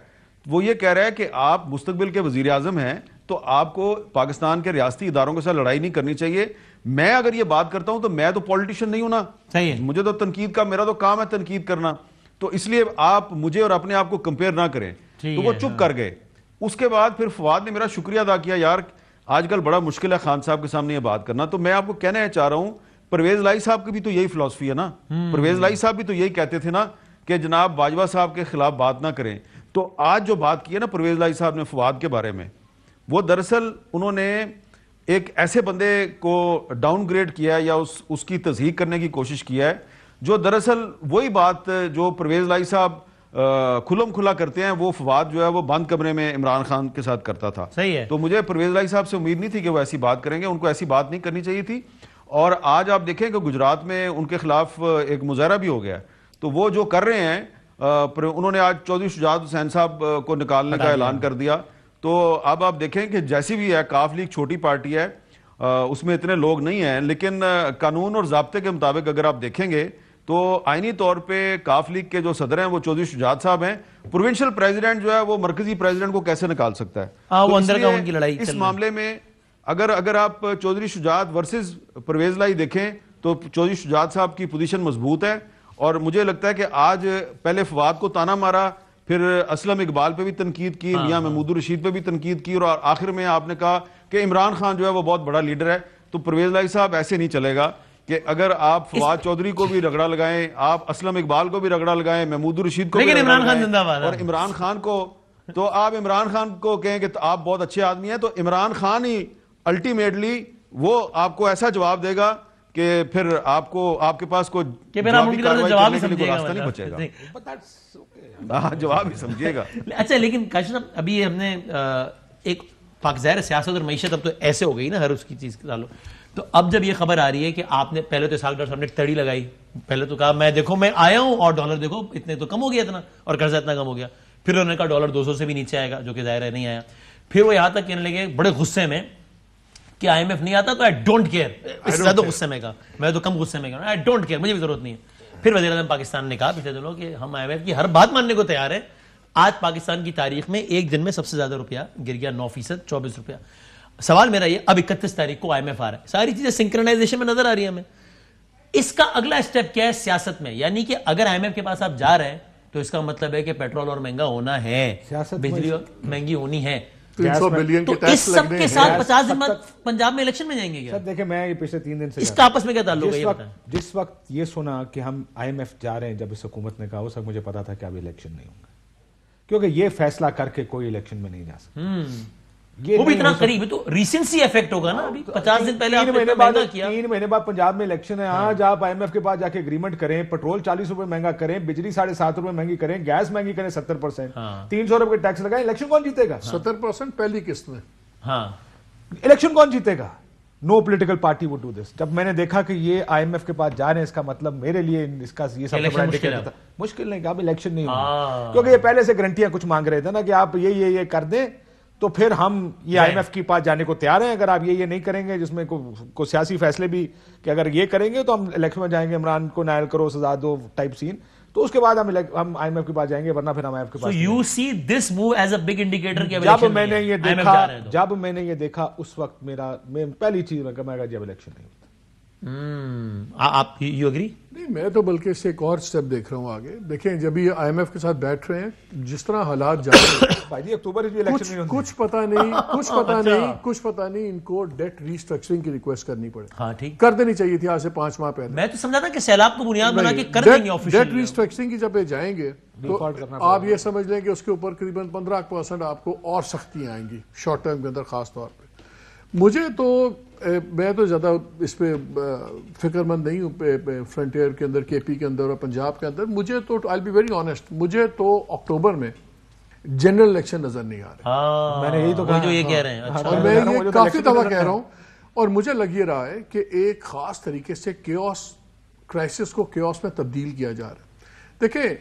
وہ یہ کہہ رہا ہے کہ آپ مستقبل کے وزیر اعظم ہیں تو آپ کو پاکستان کے ریاستی اداروں کے ساتھ لڑائی نہیں کرنی چاہیے. میں اگر یہ بات کرتا ہوں تو میں تو پولیٹیشین نہیں ہوں نا, مجھے تو تنقید کا, میرا تو کام ہے تنقید کرنا. تو اس لیے آپ مجھے اور اپنے آپ کو کمپیئر نہ کریں. تو وہ چپ کر گئے. اس کے بعد پھر فواد نے میرا شکریہ ادا کیا, یار آج کل بڑا مشکل ہے خان صاحب کے سامنے یہ بات کرنا. تو میں آپ کو کہنا چاہ رہا ہوں, پرویز لائی صاحب کی بھی تو یہی فلسفی ہے نا. پرویز لائی صاحب بھی تو یہی کہتے تھے نا کہ جناب باجوہ صاحب کے خلاف بات نہ کریں. تو آج جو بات کی ہے نا پرویز لائی صاحب نے فواد کے بارے میں, وہ دراصل انہوں نے ایک ایسے بندے کو ڈاؤن گریڈ کیا ہے یا اس کی تصحیح کرنے کی کوشش کیا ہے جو دراصل وہی بات جو پرویز لائی صاحب کھلم کھلا کرتے ہیں وہ فواد جو ہے وہ بند کمرے میں عمران خان کے ساتھ کرتا تھا. صحیح ہے. تو مجھے پرویز لائی صاحب سے امید نہیں تھی کہ وہ ایسی بات کریں گے, ان کو ایسی بات نہیں کرنی چاہیے تھی. اور آج آپ دیکھیں کہ گجرات میں ان کے خلاف ایک مظاہرہ بھی ہو گیا. تو وہ جو کر رہے ہیں, انہوں نے آج چودھری شجاعت حسین صاحب کو نکالنے کا اعلان کر دیا. تو اب آپ دیکھیں کہ جیسی بھی ہے کاف لیگ چھوٹی پارٹی ہے, اس میں اتنے لوگ نہیں ہیں, لیکن قانون اور ضابطے کے مطابق اگر آپ دیکھیں گے تو آئینی طور پہ کاف لیگ کے جو صدر ہیں وہ چودھری شجاعت صاحب ہیں. پروونشل پریزیڈنٹ جو ہے وہ مرکزی پریزیڈنٹ کو کیسے نکال سکتا ہے؟ اس معاملے میں اگر آپ چودھری شجاعت ورسز پرویز لائی دیکھیں تو چودھری شجاعت صاحب کی پوزیشن مضبوط ہے. اور مجھے لگتا ہے کہ آج پہلے فواد کو تانا مارا, پھر اسلم اقبال پہ بھی تنقید کی, میاں محمود الرشید پہ بھی تنقید کی, اور آخر میں آپ نے کہا کہ عمران خان جو ہے وہ بہت بڑا لیڈر ہے. تو پرویز لائی صاحب ایسے نہیں چلے گا کہ اگر آپ فواد چودھری کو بھی رگڑا لگائیں, آپ اسلم اقبال کو بھی رگڑا لگائیں, محمود الرشید کو بھی رگڑا لگائیں, اور عمران خان کو, تو آپ عمران خان کو کہیں کہ آپ بہت اچھے آدمی ہیں, تو عمران خان ہی الٹیمیٹلی وہ آپ کو ایسا جواب دے گا کہ پھر آپ کے پاس کوئی جواب ہی راستہ نہیں بچے گا, جواب ہی سمجھے گا. اچھا لیکن کاشف صاحب ابھی ہم نے ایک ظاہر سیاست اور معیشت اب تو ایسے ہو گئی نا ہر اس کی چیز ڈالو. تو اب جب یہ خبر آ رہی ہے کہ آپ نے پہلے تو اسحاق ڈار صاحب نے تڑی لگائی, پہلے تو کہا میں دیکھو میں آیا ہوں اور ڈالر دیکھو اتنے تو کم ہو گیا اتنا, اور قرضہ اتنا کم ہو گیا. پھر انہوں نے کہا ڈالر 200 سے بھی نیچے آئے گا, جو کہ ظاہر ہے نہیں آیا. پھر وہ یہاں تک کہنے لگے بڑے غصے میں کہ آئی ایم ایف نہیں آتا تو آئی ڈونٹ کیئر, اس سے زیادہ غصے میں کہا, میں تو کم غصے میں کہا آئی ڈونٹ کیئر, مجھے بھی ضرورت نہیں ہے. پھر وزیر اعظم پاکستان نے کہا پچھلے دنوں کہ ہم آئی ایم ایف کی ہر بات ماننے کو تیار ہیں. آج پاکستان کی تاریخ میں ایک دن میں سب سے زیادہ روپیہ گر گیا, 9%, 24 روپیہ. سوال میرا یہ, اب 31 تاریخ کو آئی ایم ایف آ رہا ہے, ساری چیزیں سنکرنائزیشن میں نظر آ رہی ہیں ہمیں. اس کا اگلا اسٹیپ کیا ہے سیاست میں؟ یعنی کہ اگر آئی ایم ایف کے پاس آپ جا رہے ہیں تو اس کا مطلب ہے کہ پیٹرول اور مہنگا ہونا ہے, بجلی مہنگی ہونی ہے. 300 بلین تو اس سب کے ساتھ 50 دن بعد پنجاب میں الیکشن میں جائیں گے کیا؟ سر دیکھیں میں یہ پچھلے 3 دن سے اس کا آپس میں کیا تعلق ہے یہ بتائیں. جس وقت یہ سنا کہ ہم آئی ایم ایف جا رہے ہیں, جب اس حکومت نے کہا اس وقت مجھے پتا تھا کہ اب الیکشن نہیں ہوگا, کیونکہ یہ فیصلہ کر کے کوئی الیکشن میں نہیں جا سکتا. وہ بھی اتنا قریب ہے تو ریسنسی ایفیکٹ ہوگا نا. ابھی 50 دن پہلے 3 مہینے بعد پنجاب میں الیکشن ہے. آج آپ آئی ایم ایف کے پاس جا کے اگریمنٹ کریں, پیٹرول 40 روپے مہنگا کریں, بجلی 7.5 روپے مہنگی کریں, گیس مہنگی کریں 70%, 300 روپے ٹیکس لگائیں, الیکشن کون جیتے گا؟ 70% پہلی قسط میں. ہاں الیکشن کون جیتے گا؟ No political party would do this. جب میں نے دیکھا کہ یہ آئی ایم ایف کے پاس جا رہے ہیں, اس کا مطلب میرے لیے اس کا یہ سب سے بڑا انڈیکیٹر تھا مشکل نہیں کہ اب الیکشن نہیں ہوگا, کیونکہ یہ پہلے سے گارنٹیاں کچھ مانگ رہے تھے نا کہ آپ یہ کر دیں تو پھر ہم یہ آئی ایم ایف کے پاس جانے کو تیار ہیں. اگر آپ یہ نہیں کریں گے, جس میں کو سیاسی فیصلے بھی کہ اگر یہ کریں گے تو ہم الیکشن میں جائیں گے, عمران کو نائل کرو سزا دو ٹائپ سین, تو اس کے بعد ہم آئی ایم ایف کے پاس جائیں گے, ورنہ پھر ہم آئی ایم ایف کے پاس. So you see this move as a big indicator کہ جب میں نے یہ دیکھا اس وقت میں پہلی چیز میں کہا جب الیکشن نہیں ہوتا. آپ یو اگری؟ نہیں, میں تو بلکہ اس سے ایک اور سٹیپ دیکھ رہا ہوں آگے. دیکھیں جب یہ آئی ایم ایف کے ساتھ بیٹھ رہے ہیں, جس طرح حالات جا رہے ہیں بھائی جی اکتوبر میں الیکشن نہیں ہوتا, کچھ پتا نہیں ان کو ڈیٹ ریسٹرکچرنگ کی ریکویسٹ کرنی پڑے. ہاں ٹھیک, کر دینی چاہیے تھی آج سے 5 ماہ پہلے. میں تو سمجھا تھا کہ سیلاب کو بنیاد بنا کے کر دیں گے آفیشیلی. ڈیٹ ریسٹرکچرنگ کی جب یہ جائیں گے تو آپ یہ سمجھ لیں کہ اس کے اوپر قریباً 15% آپ کو اور سختیاں آئیں گی شارٹ ٹرم کے اندر. خاص طور پہ میں تو زیادہ اس پہ فکر مند نہیں ہوں فرنٹیئر کے اندر, کے پی کے اندر اور پنجاب کے اندر. مجھے تو آئی بی ویری آنیسٹ, مجھے تو اکتوبر میں جنرل الیکشن نظر نہیں آ رہے. میں نے یہی تو کہا جو یہ کہہ رہے ہیں, اور میں یہ کافی دفعہ کہہ رہا ہوں, اور مجھے لگ یہ رہا ہے کہ ایک خاص طریقے سے کیوس کرائسس کو کیوس میں تبدیل کیا جا رہا ہے. دیکھیں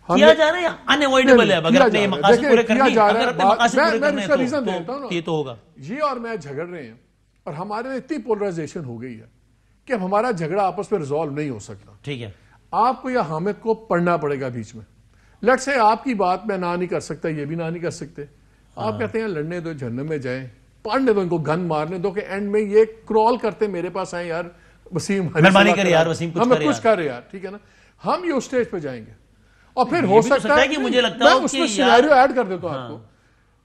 کیا جا رہا ہے یا انیوائڈیبل ہے؟ اگر اپنے مقاصد پورے کرنے یہ تو ہوگا. یہ اور میں جھگڑ رہے ہیں اور ہمارے میں اتنی پولرائزیشن ہو گئی ہے کہ اب ہمارا جھگڑا آپس میں ریزالو نہیں ہو سکتا. ٹھیک ہے, آپ کو یا حامد کو پڑھنا پڑے گا بیچ میں. لیٹ سے آپ کی بات میں نہ نہیں کر سکتا, یہ بھی نہ نہیں کر سکتے. آپ کہتے ہیں لڑنے دو, جہنم میں جائیں, پڑھنے دو ان کو, گن مارنے دو, کہ اینڈ میں یہ کرال کرتے میرے پاس آئیں, یار وسیم مہربانی کرے یار, وسیم ہمیں کچھ کر یار, ٹھیک ہے نا. ہم یہ اسٹیج پہ جائیں گے اور پھر ہو سکتا ہے کہ مجھے لگتا ہے میں اس میں سینیریو ایڈ کر دیتا ہوں آپ کو.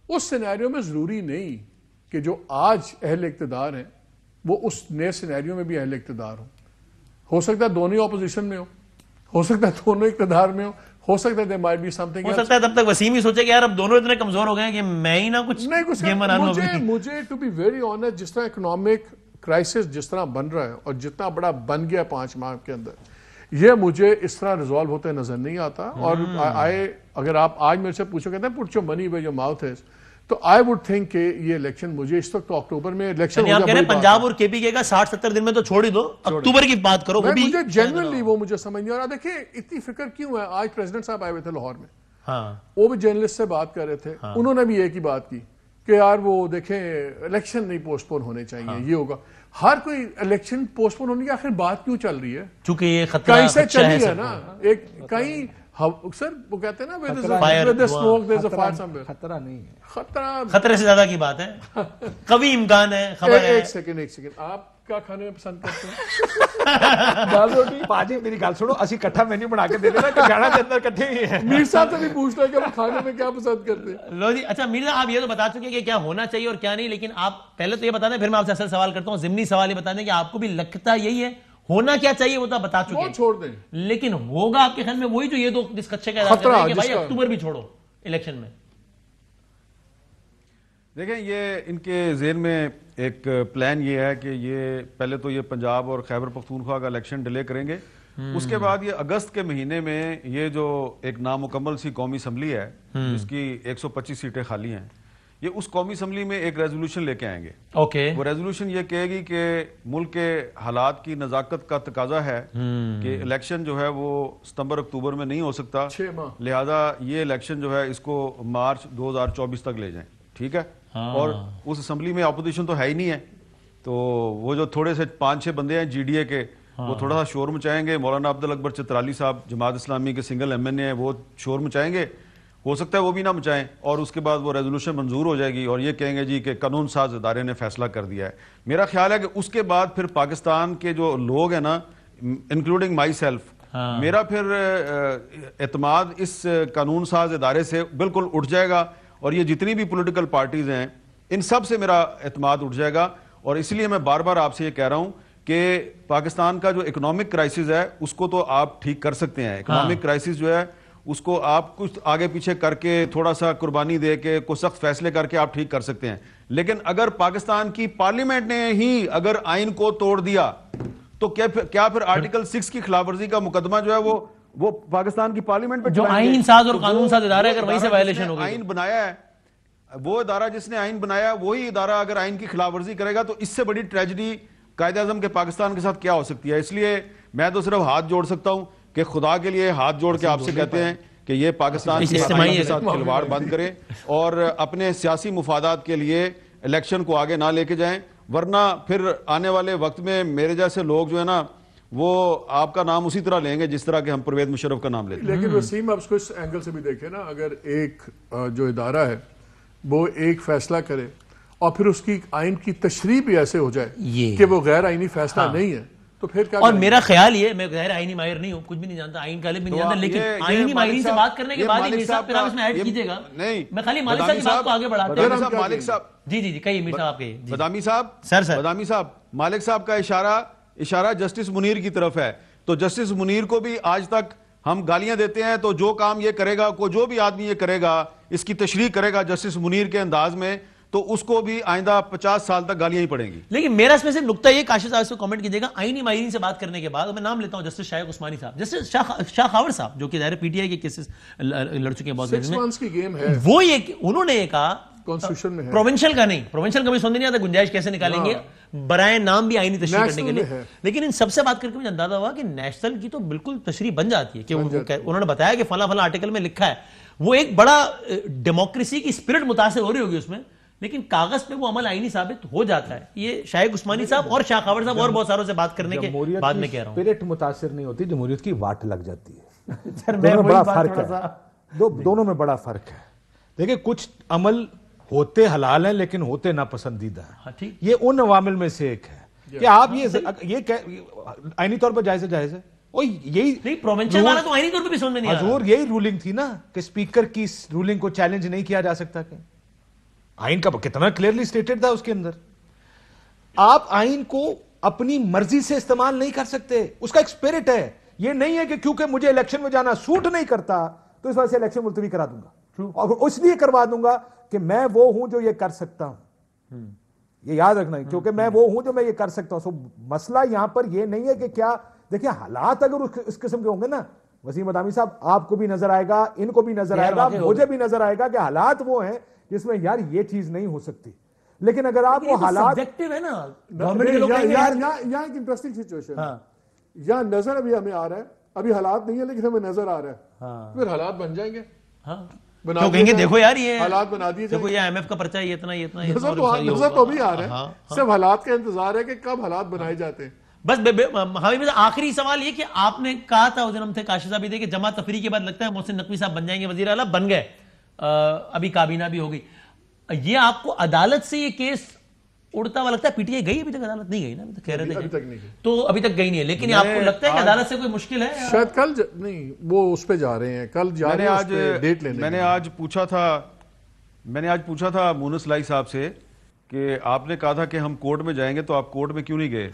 اس سینیریو میں ضروری نہیں کہ جو آج اہل اقتدار ہیں وہ اس نئے سینیریو میں بھی اہل اقتدار ہو سکتا ہے دونوں اپوزیشن میں ہو سکتا ہے دونوں اقتدار میں ہو سکتا ہے there might be something ہو سکتا ہے تب تک وسیم ہی سوچے کہ یار اب دونوں اتنے کمزور ہو گئے ہیں کہ میں ہی نہ کچھ گیم بنا لوں. مجھے ٹو بی ویری آنیسٹ جس طرح اکنامک کرائسس جس طرح بن رہا ہے اور جتنا بڑا بن گیا 5 ماہ کے اندر, یہ مجھے اس طرح ریزالو ہوتے نظر نہیں آتا. اور اگر آپ آج میرے سے پوچھو کہتے ہیں put your money where your mouth is, تو آئی وڈ تھنک کہ یہ الیکشن مجھے اس وقت اکتوبر میں الیکشن آپ کہہ رہے ہیں پنجاب اور کے پی کے کا 60-70 دن میں تو چھوڑ ہی دو, اکتوبر کی بات کرو. مجھے جنرلی وہ مجھے سمجھ نہیں آ رہا. دیکھیں اتنی فکر کیوں ہے, آج پریزیڈنٹ صاحب آئے ہوئے تھے لاہور میں, وہ بھی جرنلسٹ سے بات کر رہے تھے, انہوں نے بھی ایک ہی بات کی کہ یار وہ دیکھیں الیکشن نہیں پوسٹ پون ہونے چاہیے, یہ ہوگا. ہر کوئی الیکشن پوسٹ پون ہونے کی آخر بات کیوں چل رہی ہے, چونکہ یہ خطرہ کہیں سے چلی ہے نا, ایک کہیں سر وہ کہتے ہیں نا where there's smoke there's a fire somewhere. خطرہ نہیں ہے, خطرے سے زیادہ کی بات ہے, قوی امکان ہے. خبر ہے, ایک سیکنڈ, آپ کیا کھانے میں پسند کرتے ہیں؟ دال روٹی. باجی میری گل سنو, اسی کٹھا مینیو بنا کے دے دینا کہ گانا کے اندر کٹھے ہی ہیں. میر صاحب سے بھی پوچھنا ہے کہ وہ کھانے میں کیا پسند کرتے ہیں. لو جی, اچھا میر صاحب آپ یہ تو بتا چکے کہ کیا ہونا چاہیے اور کیا نہیں, لیکن آپ پہلے تو یہ بتا دیں, پھر میں آپ سے اصل سوال کرتا ہوں. ضمنی سوال یہ بتا دیں کہ آپ کو بھی لگتا یہی ہے ہونا کیا چاہیے, وہ تو بتا چکے ہیں, چھوڑ دیں, لیکن ہوگا آپ کے خیال میں وہی جو یہ دو جس کچے کا اعلان کر رہے ہیں کہ بھائی اکتوبر بھی چھوڑو الیکشن میں. دیکھیں یہ ان کے ذہن میں ایک پلان یہ ہے کہ یہ پہلے تو یہ پنجاب اور خیبر پختونخوا کا الیکشن ڈیلے کریں گے, اس کے بعد یہ اگست کے مہینے میں یہ جو ایک نامکمل سی قومی اسمبلی ہے جس کی 125 سیٹیں خالی ہیں, یہ اس قومی اسمبلی میں ایک ریزولوشن لے کے آئیں گے. وہ ریزولوشن یہ کہے گی کہ ملک کے حالات کی نزاکت کا تقاضا ہے کہ الیکشن جو ہے وہ ستمبر اکتوبر میں نہیں ہو سکتا, لہذا یہ الیکشن جو ہے اس کو مارچ 2024 تک لے جائیں. ٹھیک ہے, اور اس اسمبلی میں اپوزیشن تو ہے ہی نہیں ہے, تو وہ جو تھوڑے سے 5-6 بندے ہیں جی ڈی اے کے, وہ تھوڑا سا شور مچائیں گے. مولانا عبد الاکبر چترالی صاحب جماعت اسلامی کے سنگل ایم این اے ہیں, وہ شور مچائیں گے, ہو سکتا ہے وہ بھی نہ مچائیں, اور اس کے بعد وہ ریزولوشن منظور ہو جائے گی اور یہ کہیں گے جی کہ قانون ساز ادارے نے فیصلہ کر دیا ہے. میرا خیال ہے کہ اس کے بعد پھر پاکستان کے جو لوگ ہیں نا, انکلوڈنگ مائی سیلف, میرا پھر اعتماد اس قانون ساز ادارے سے بالکل اٹھ جائے گا, اور یہ جتنی بھی پولیٹیکل پارٹیز ہیں ان سب سے میرا اعتماد اٹھ جائے گا. اور اس لیے میں بار بار آپ سے یہ کہہ رہا ہوں کہ پاکستان کا جو اکنامک کرائسس ہے اس کو تو آپ ٹھیک کر سکتے ہیں. اکنامک کرائسس جو ہے اس کو آپ کچھ آگے پیچھے کر کے, تھوڑا سا قربانی دے کے, کوئی سخت فیصلے کر کے آپ ٹھیک کر سکتے ہیں. لیکن اگر پاکستان کی پارلیمنٹ نے ہی اگر آئین کو توڑ دیا تو کیا پھر آرٹیکل 6 کی خلاف ورزی کا مقدمہ جو ہے وہ پاکستان کی پارلیمنٹ پہ جو آئین ساز اور قانون ساز ادارہ ہے, اگر وہیں سے وائلیشن ہو گئی, آئین بنایا ہے وہ ادارہ جس نے آئین بنایا, وہی ادارہ اگر آئین کی خلاف ورزی کرے گا تو اس سے بڑی ٹریجڈی قائد اعظم کے پاکستان کے ساتھ کیا ہو سکتی ہے. اس لیے میں تو صرف ہاتھ جوڑ سکتا ہوں کہ خدا کے لیے ہاتھ جوڑ کے آپ سے کہتے ہیں کہ یہ پاکستان کے ساتھ کھلواڑ بند کریں اور اپنے سیاسی مفادات کے لیے الیکشن کو آگے نہ لے کے جائیں, ورنہ پھر آنے والے وقت میں میرے جیسے لوگ جو ہے نا وہ آپ کا نام اسی طرح لیں گے جس طرح کہ ہم پرویز مشرف کا نام لیتے ہیں. لیکن وسیم آپ اس کو اس اینگل سے بھی دیکھیں نا, اگر ایک جو ادارہ ہے وہ ایک فیصلہ کرے اور پھر اس کی آئین کی تشریح بھی ایسے ہو جائے کہ وہ غیر آئینی فیصلہ نہیں ہے, تو پھر کیا. اور میرا خیال یہ, میں غیر آئینی ماہر نہیں ہوں, کچھ بھی نہیں جانتا, آئین کا علم بھی نہیں جانتا, لیکن آئینی ماہرین سے بات کرنے کے بعد ہی میر صاحب پھر آپ اس میں ایڈ کیجئے گا. میں خالی مالک صاحب کی بات کو آگے بڑھاتے ہیں. مالک صاحب جی کہیے میر صاحب آپ کہیے. بدامی صاحب, سر بدامی صاحب, مالک صاحب کا اشارہ جسٹس منیر کی طرف ہے, تو جسٹس منیر کو بھی آج تک ہم گالیاں دیتے ہیں, تو جو کام یہ کرے گا, جو بھی آدمی یہ کرے گا, اس کی تشریح کرے گا جسٹس منیر کے انداز میں, تو اس کو بھی آئندہ 50 سال تک گالیاں ہی پڑیں گی. لیکن میرا اس میں سے نقطہ یہ, کاشف صاحب سے کامنٹ کیجیے گا, آئینی ماہرین سے بات کرنے کے بعد میں نام لیتا ہوں جسٹس شائق عثمانی صاحب, جسٹس شاہ خاور صاحب, جو کہ ظاہر پی ٹی آئی کے کیسز لڑ چکے ہیں بہت سے, وہ یہ انہوں نے یہ کہا کانسٹیٹیوشن میں پروونشل کا نہیں, پروونشل کا بھی سمجھ نہیں آتا گنجائش کیسے نکالیں گے برائے نام بھی آئینی تشریح کرنے کے لیے. لیکن ان سب سے بات کر کے مجھے اندازہ ہوا کہ نیشنل کی تو بالکل تشریح بن جاتی ہے, کہ انہوں نے بتایا کہ فلاں فلاں آرٹیکل میں لکھا ہے, وہ ایک بڑا ڈیموکریسی کی اسپرٹ متاثر ہو رہی ہوگی اس میں, لیکن کاغذ پہ وہ عمل آئینی ثابت ہو جاتا ہے. یہ شاہد عثمانی صاحب اور شاہ خاور صاحب اور بہت ساروں سے بات کرنے کے بعد میں کہہ رہا ہوں, اسپرٹ متاثر نہیں ہوتی, جمہوریت کی واٹ لگ جاتی ہے. سر میں بڑا فرق ہے, دونوں میں بڑا فرق ہے. دیکھیں کچھ عمل ہوتے حلال ہیں لیکن ہوتے ناپسندیدہ ہیں. یہ ان عوامل میں سے ایک ہے کہ آپ یہ آئینی طور پر جائز ہے. یہی نہیں, پروونشل والا تو آئینی طور پہ بھی سمجھ میں نہیں آ رہا. حضور یہی رولنگ تھی نا کہ اسپیکر کی رولنگ کو چیلنج نہیں کیا جا سکتا. کہ آئین کا کتنا کلیئرلی سٹیٹڈ تھا اس کے اندر. آپ آئین کو اپنی مرضی سے استعمال نہیں کر سکتے, اس کا ایک اسپرٹ ہے. یہ نہیں ہے کہ کیونکہ مجھے الیکشن میں جانا سوٹ نہیں کرتا تو اس وجہ سے الیکشن ملتوی کرا دوں گا, اور اس لیے کروا دوں گا کہ میں وہ ہوں جو یہ کر سکتا ہوں. یہ یاد رکھنا ہے, کیونکہ میں وہ ہوں جو میں یہ کر سکتا ہوں. مسئلہ یہاں پر یہ نہیں ہے کہ کیا, دیکھیں حالات اگر اس قسم کے ہوں گے نا وسیم مدامی صاحب, آپ کو بھی نظر آئے گا, ان کو بھی نظر آئے گا, مجھے بھی نظر آئے گا کہ حالات وہ ہیں جس میں یار یہ چیز نہیں ہو سکتی. لیکن اگر آپ وہ حالات سبجیکٹو ہے نا, یہاں ایک انٹرسٹنگ سچویشن ہے. یہاں نظر ابھی ہمیں آ رہا ہے, ابھی حالات نہیں ہے لیکن ہمیں نظر آ رہا ہے, پھر حالات بن جائیں گے. کیوں کہیں گے دیکھو یار یہ حالات بنا دیے دیکھو یہ IMF کا پرچہ یہ اتنا نظر تو بھی آ رہا ہے, صرف حالات کا انتظار ہے کہ کب حالات بنائے جاتے ہیں. بس آخری سوال یہ کہ آپ نے کہا تھا اس دن ہم تھے کاشف صاحب بھی تھے کہ جمع تفریح کے بعد لگتا ہے محسن نقوی صاحب بن جائیں گے وزیر اعلیٰ, بن گئے, ابھی کابینہ بھی ہو گئی. یہ آپ کو عدالت سے یہ کیس اڑتا ہوا لگتا ہے؟ پی ٹی آئی گئی ابھی تک عدالت نہیں گئی نا, کہہ رہے تھے تو ابھی تک گئی نہیں ہے, لیکن آپ کو لگتا ہے کہ عدالت سے کوئی مشکل ہے؟ شاید کل نہیں, وہ اس پہ جا رہے ہیں, کل جا رہے ہیں ڈیٹ لینے. میں نے آج پوچھا تھا مونس لائی صاحب سے کہ آپ نے کہا تھا کہ ہم کورٹ میں جائیں گے تو آپ کورٹ میں کیوں نہیں گئے؟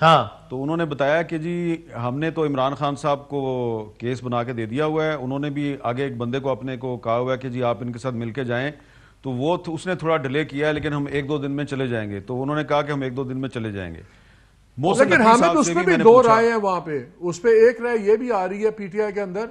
تو انہوں نے بتایا کہ جی ہم نے تو عمران خان صاحب کو کیس بنا کے دے دیا ہوا ہے, انہوں نے بھی آگے ایک بندے کو اپنے کو کہا ہوا ہے کہ جی آپ ان کے ساتھ مل کے جائیں, تو وہ اس نے تھوڑا ڈیلے کیا ہے لیکن ہم 1-2 دن میں چلے جائیں گے. تو انہوں نے کہا کہ ہم 1-2 دن میں چلے جائیں گے. لیکن ہمیں تو اس پہ بھی 2 رائے ہیں وہاں پہ. اس پہ ایک رائے یہ بھی آ رہی ہے پی ٹی آئی کے اندر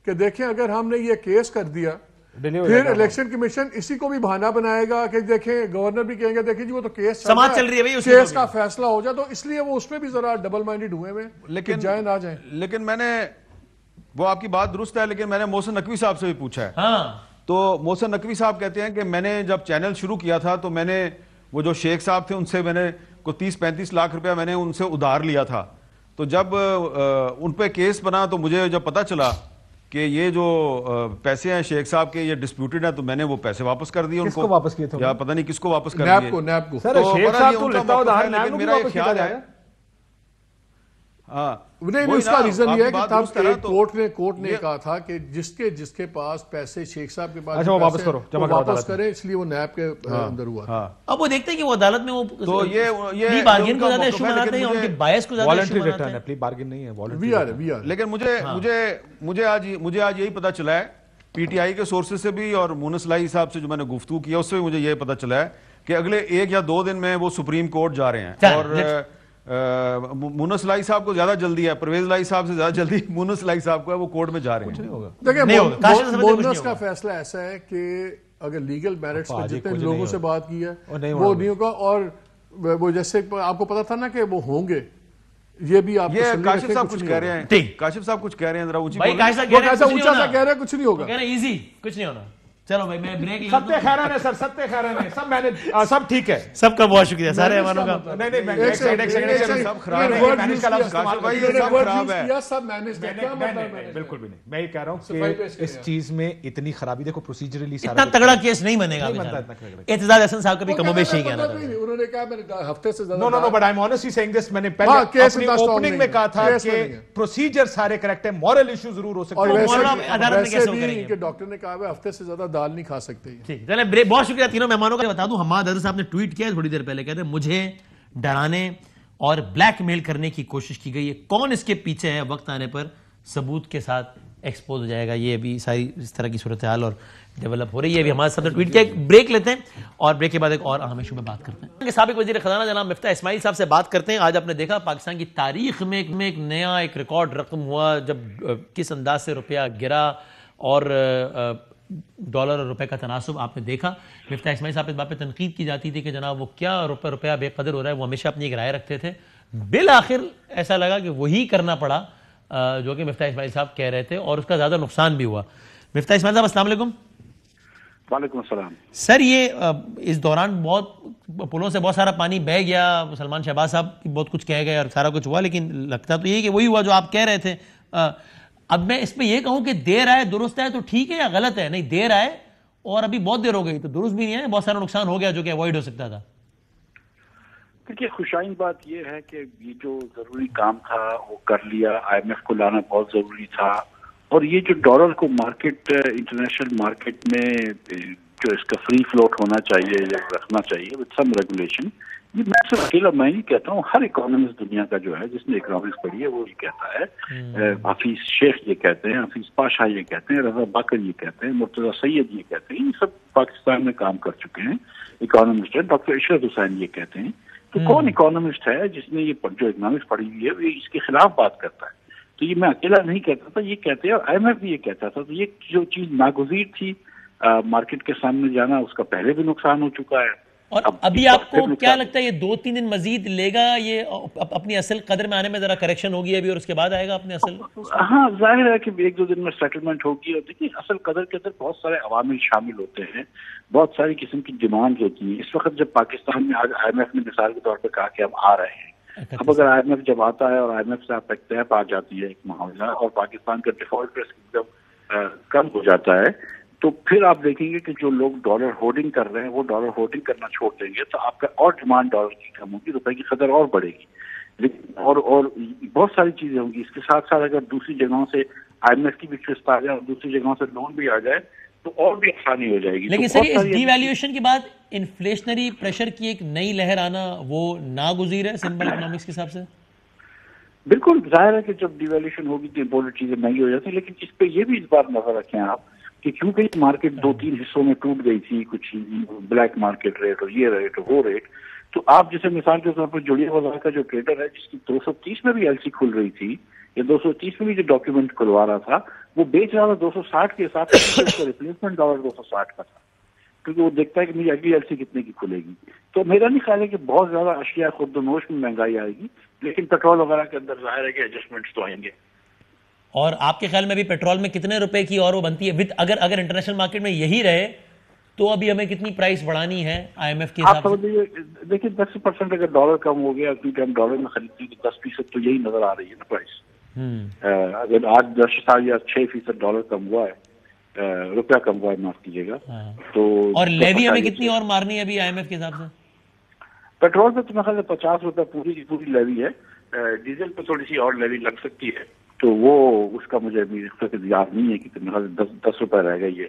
کہ دیکھیں اگر ہم نے یہ کیس کر دیا پھر الیکشن کمیشن اسی کو بھی بہانہ بنائے گا کہ دیکھیں گورنر بھی کہیں گے دیکھیں جی وہ تو کیس چل رہی ہے, کیس کا فیصلہ ہو جائے, تو اس لیے وہ اس پہ بھی ذرا ڈبل مائنڈڈ ہوئے ہوئے, لیکن جائیں نہ جائیں. لیکن میں نے, وہ آپ کی بات درست ہے, لیکن میں نے محسن نقوی صاحب سے بھی پوچھا ہے. تو محسن نقوی صاحب کہتے ہیں کہ میں نے جب چینل شروع کیا تھا تو میں نے وہ جو شیخ صاحب تھے ان سے میں نے کو 30-35 لاکھ روپیہ میں نے ان سے ادھار لیا تھا. تو جب ان پہ کیس بنا تو مجھے جب پتا چلا کہ یہ جو پیسے ہیں شیخ صاحب کے یہ ڈسپیوٹڈ ہیں, تو میں نے وہ پیسے واپس کر دیے ان کو. واپس کیے تھے یا پتہ نہیں کس کو واپس کر دیے, نیب کو. سر شیخ صاحب تو لیتا ادھار, لیکن میرا یہ خیال ہے نہیں, اس کا ریزن یہ ہے کہ تب کورٹ نے کہا تھا کہ جس کے پاس پیسے شیخ صاحب کے پاس واپس کرے, اس لیے وہ نیب کے اندر ہوا. اب وہ دیکھتے ہیں کہ وہ عدالت میں وہ تو یہ بارگین کو زیادہ ایشو مناتے ہیں, ان کے بائس کو زیادہ ایشو مناتے ہیں. پلی بارگین نہیں ہے, وی آر. لیکن مجھے آج یہی پتا چلا ہے پی ٹی آئی کے سورسز سے بھی اور مونس لائی صاحب سے جو میں نے گفتگو کیا اس سے بھی مجھے یہ پتا چلا ہے کہ اگلے 1 یا 2 دن میں وہ سپریم کورٹ جا رہے ہیں. اور مونس لائی صاحب کو زیادہ جلدی ہے, پرویز لائی صاحب سے زیادہ جلدی مونس لائی صاحب کو ہے, وہ کورٹ میں جا رہے ہیں. دیکھیں مونس کا فیصلہ ایسا ہے کہ اگر لیگل میرٹس پہ جتنے لوگوں سے بات کی ہے وہ نہیں ہوگا, اور وہ جیسے آپ کو پتا تھا نا کہ وہ ہوں گے, یہ بھی آپ کاشف صاحب کچھ کہہ رہے ہیں, کاشف صاحب کچھ کہہ رہے ہیں, ذرا اونچی بولیں. اونچا سا کہہ رہے ہیں کچھ نہیں ہوگا, ایزی کچھ نہیں ہونا. چلو بھائی میں بریک لیتا ہوں. ستیہ خیران ہے سر, ستیہ خیران ہے, سب میں نے سب ٹھیک ہے, سب کا بہت شکریہ سارے مہمانوں کا. نہیں ایک سیکنڈ سب خراب ہے, بالکل بھی نہیں. میں یہ کہہ رہا ہوں کہ اس چیز میں اتنی خرابی, دیکھو پروسیجرلی اتنا تگڑا کیس نہیں بنے گا. اعتزاز احسن صاحب کا بھی کم و بیش یہی کہنا تھا. انہوں نے کہا میں نے ہفتے سے زیادہ no but I am honestly saying this, میں نے پہلے اپنی اوپننگ میں کہا تھا کہ پروسیجر سارے کریکٹ ہیں, مورل ایشو ضرور ہو سکتے ہیں, کہ ڈاکٹر نے کہا ہے ہفتے سے زیادہ دال نہیں کھا سکتے. چلیں بہت شکریہ تینوں مہمانوں کا. بتا دوں حماد حضرت صاحب نے ٹویٹ کیا تھوڑی دیر پہلے, کہتے ہیں مجھے ڈرانے اور بلیک میل کرنے کی کوشش کی گئی ہے, کون اس کے پیچھے ہے وقت آنے پر ثبوت کے ساتھ ایکسپوز ہو جائے گا. یہ ابھی ساری اس طرح کی صورتحال اور ڈیولپ ہو رہی ہے. ابھی ہمارے ساتھ ٹویٹ کیا. ایک بریک لیتے ہیں اور بریک کے بعد ایک اور اہم ایشو پہ بات کرتے ہیں. سابق وزیر خزانہ جناب مفتاح اسماعیل صاحب سے بات کرتے ہیں. آج آپ نے دیکھا پاکستان کی تاریخ میں ایک نیا ریکارڈ رقم ہوا جب کس انداز سے روپیہ گرا اور ڈالر اور روپے کا تناسب آپ نے دیکھا. مفتاح اسماعیل صاحب اس بات پہ تنقید کی جاتی تھی کہ جناب وہ کیا روپیہ بے قدر ہو رہا ہے, وہ ہمیشہ اپنی ایک رائے رکھتے تھے. بالآخر ایسا لگا کہ وہی کرنا پڑا جو کہ مفتاح اسماعیل صاحب کہہ رہے تھے, اور اس کا زیادہ نقصان بھی ہوا. مفتاح اسماعیل صاحب السلام علیکم. وعلیکم السلام. سر یہ اس دوران بہت پلوں سے بہت سارا پانی بہہ گیا, سلمان شہباز صاحب بہت کچھ کہہ گئے اور سارا کچھ ہوا, لیکن لگتا تو یہ کہ وہی ہوا جو آپ کہہ رہے تھے. اب میں اس پہ یہ کہوں کہ دیر آئے درست ہے تو ٹھیک ہے یا غلط ہے؟ نہیں, دیر آئے اور ابھی بہت دیر ہو گئی تو درست بھی نہیں ہے, بہت سارا نقصان ہو گیا جو کہ اوائڈ ہو سکتا تھا. دیکھیے خوشائن بات یہ ہے کہ یہ جو ضروری کام تھا وہ کر لیا, آئی ایم ایف کو لانا بہت ضروری تھا, اور یہ جو ڈالر کو مارکیٹ انٹرنیشنل مارکیٹ میں جو اس کا فری فلوٹ ہونا چاہیے یا رکھنا چاہیے وتھ سم ریگولیشن, یہ میں صرف اکیلا میں نہیں کہتا ہوں, ہر اکانومسٹ دنیا کا جو ہے جس نے اکنامکس پڑھی ہے وہ یہ کہتا ہے. حفیظ شیخ یہ کہتے ہیں, حفیظ پاشا یہ کہتے ہیں, رضا باکر یہ کہتے ہیں, مرتضیٰ سید یہ کہتے ہیں, یہ سب پاکستان میں کام کر چکے ہیں اکانومسٹ ہیں. ڈاکٹر عشرت حسین یہ کہتے ہیں. تو کون اکانومسٹ ہے جس نے یہ جو اکنامکس پڑھی ہوئی ہے وہ اس کے خلاف بات کرتا ہے؟ تو یہ میں اکیلا نہیں کہتا تھا, یہ کہتے ہیں, اور آئی ایم ایف بھی یہ کہتا تھا. تو یہ جو چیز ناگزیر تھی مارکیٹ کے سامنے جانا, اس کا پہلے بھی نقصان ہو چکا ہے. اور ابھی آپ کو کیا لگتا ہے یہ 2-3 دن مزید لے گا, یہ اپنی اصل قدر میں آنے میں ذرا کریکشن ہوگی ابھی اور اس کے بعد آئے گا اپنے اصل؟ ہاں ظاہر ہے کہ 1-2 دن میں سیٹلمنٹ ہوگی. اور دیکھیے اصل قدر کے اندر بہت سارے عوامل شامل ہوتے ہیں, بہت ساری قسم کی ڈیمانڈ ہوتی ہیں. اس وقت جب پاکستان میں آج آئی ایم ایف نے مثال کے طور پہ کہا کہ ہم آ رہے ہیں, اب اگر آئی ایم ایف جب آتا ہے اور آئی ایم ایف سے آپ ایک طے پا جاتی ہے ایک معاملہ, اور پاکستان کا ڈیفالٹ رسک جب کم ہو جاتا ہے, تو پھر آپ دیکھیں گے کہ جو لوگ ڈالر ہولڈنگ کر رہے ہیں وہ ڈالر ہولڈنگ کرنا چھوڑ دیں گے, تو آپ کا اور ڈیمانڈ ڈالر کی کم ہوگی, روپے کی قدر اور بڑھے گی. لیکن اور بہت ساری چیزیں ہوں گی. اس کے ساتھ ساتھ اگر دوسری جگہوں سے آئی ایم ایف کی بھی قسط آ جائے اور دوسری جگہوں سے لون بھی آ جائے تو اور بھی آسانی ہو جائے گی. لیکن سر اس ڈی ویلیویشن کے بعد انفلیشنری پریشر کی ایک نئی لہر آنا وہ ناگزیر ہے سمپل اکنامکس کے حساب سے؟ بالکل ظاہر ہے کہ جب ڈی ویلیویشن ہوگی تو امپورٹڈ چیزیں مہنگی ہو جاتی ہیں. لیکن اس پہ یہ بھی اس بات نظر رکھیں آپ کہ کیونکہ مارکیٹ 2-3 حصوں میں ٹوٹ گئی تھی, کچھ بلیک مارکیٹ ریٹ اور یہ ریٹ اور وہ ریٹ, تو آپ جیسے مثال کے طور پر جوڑیا بازار کا جو ٹریڈر ہے جس کی 230 میں بھی ایل سی کھل رہی تھی یا 230 میں بھی جو ڈاکیومنٹ کھلوا رہا تھا, وہ بیچ رہا تھا 260 کے حساب سے, اس کا ریپلیسمنٹ ڈالر 260 کا تھا, کیونکہ وہ دیکھتا ہے کہ مجھے اگلی ایل سی کتنے کی کھلے گی. تو میرا نہیں خیال ہے کہ بہت زیادہ اشیاء خود نوش میں مہنگائی آئے گی, لیکن پیٹرول وغیرہ کے اندر ظاہر ہے کہ ایڈجسٹمنٹس تو آئیں گے. اور آپ کے خیال میں بھی پیٹرول میں کتنے روپے کی اور وہ بنتی ہے اگر انٹرنیشنل مارکیٹ میں یہی رہے تو ابھی ہمیں کتنی پرائس بڑھانی ہے آئی ایم ایف کے حساب سے؟ دیکھیں 10% اگر ڈالر کم ہو گیا, کیونکہ ہم ڈالر میں خریدتے ہیں تو 10% تو یہی نظر آ رہی ہے نا پرائس. اگر آج 10 یا 6% ڈالر کم ہوا ہے, روپیہ کم ہوا ہے, معاف کیجیے گا, تو اور لیوی ہمیں کتنی اور مارنی ہے ابھی آئی ایم ایف کے حساب سے؟ پیٹرول پہ تو میرے خیال سے 50 روپے پوری کی پوری لیوی ہے. ڈیزل پہ تھوڑی سی اور لیوی لگ سکتی ہے, تو وہ اس کا مجھے یاد نہیں ہے کہ میرے خیال سے 10 روپے رہ گئی ہے,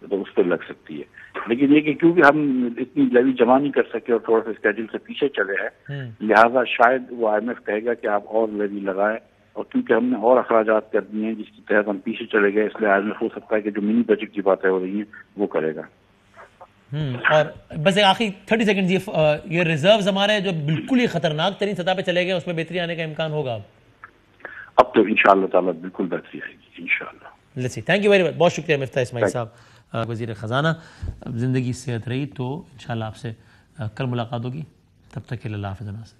تو اس پہ لگ سکتی ہے. لیکن یہ کہ کیونکہ ہم اتنی لیوی جمع نہیں کر سکے اور تھوڑا سا اسکیڈول سے پیچھے چلے ہیں, لہٰذا شاید وہ آئی ایم ایف کہے گا کہ آپ اور لیوی لگائیں, اور کیونکہ ہم نے اور اخراجات کر دیے ہیں جس کے تحت ہم پیچھے چلے گئے, اس لیے آئی ایم ایف ہو سکتا ہے کہ جو منی بجٹ کی باتیں ہو رہی ہیں وہ کرے گا. اور بس ایک آخری 30 سیکنڈ, یہ ریزروز ہمارے جو بالکل ہی خطرناک ترین سطح پہ چلے گئے, اس میں بہتری آنے کا امکان ہوگا اب تو انشاءاللہ تعالیٰ بالکل بہتری آئے گی انشاءاللہ. Let's see. Thank you very much, بہت شکریہ مفتاح اسماعیل صاحب, وزیر خزانہ. اب زندگی صحت رہی تو انشاءاللہ آپ سے کل ملاقات ہوگی, تب تک کے لیے اللہ حافظ.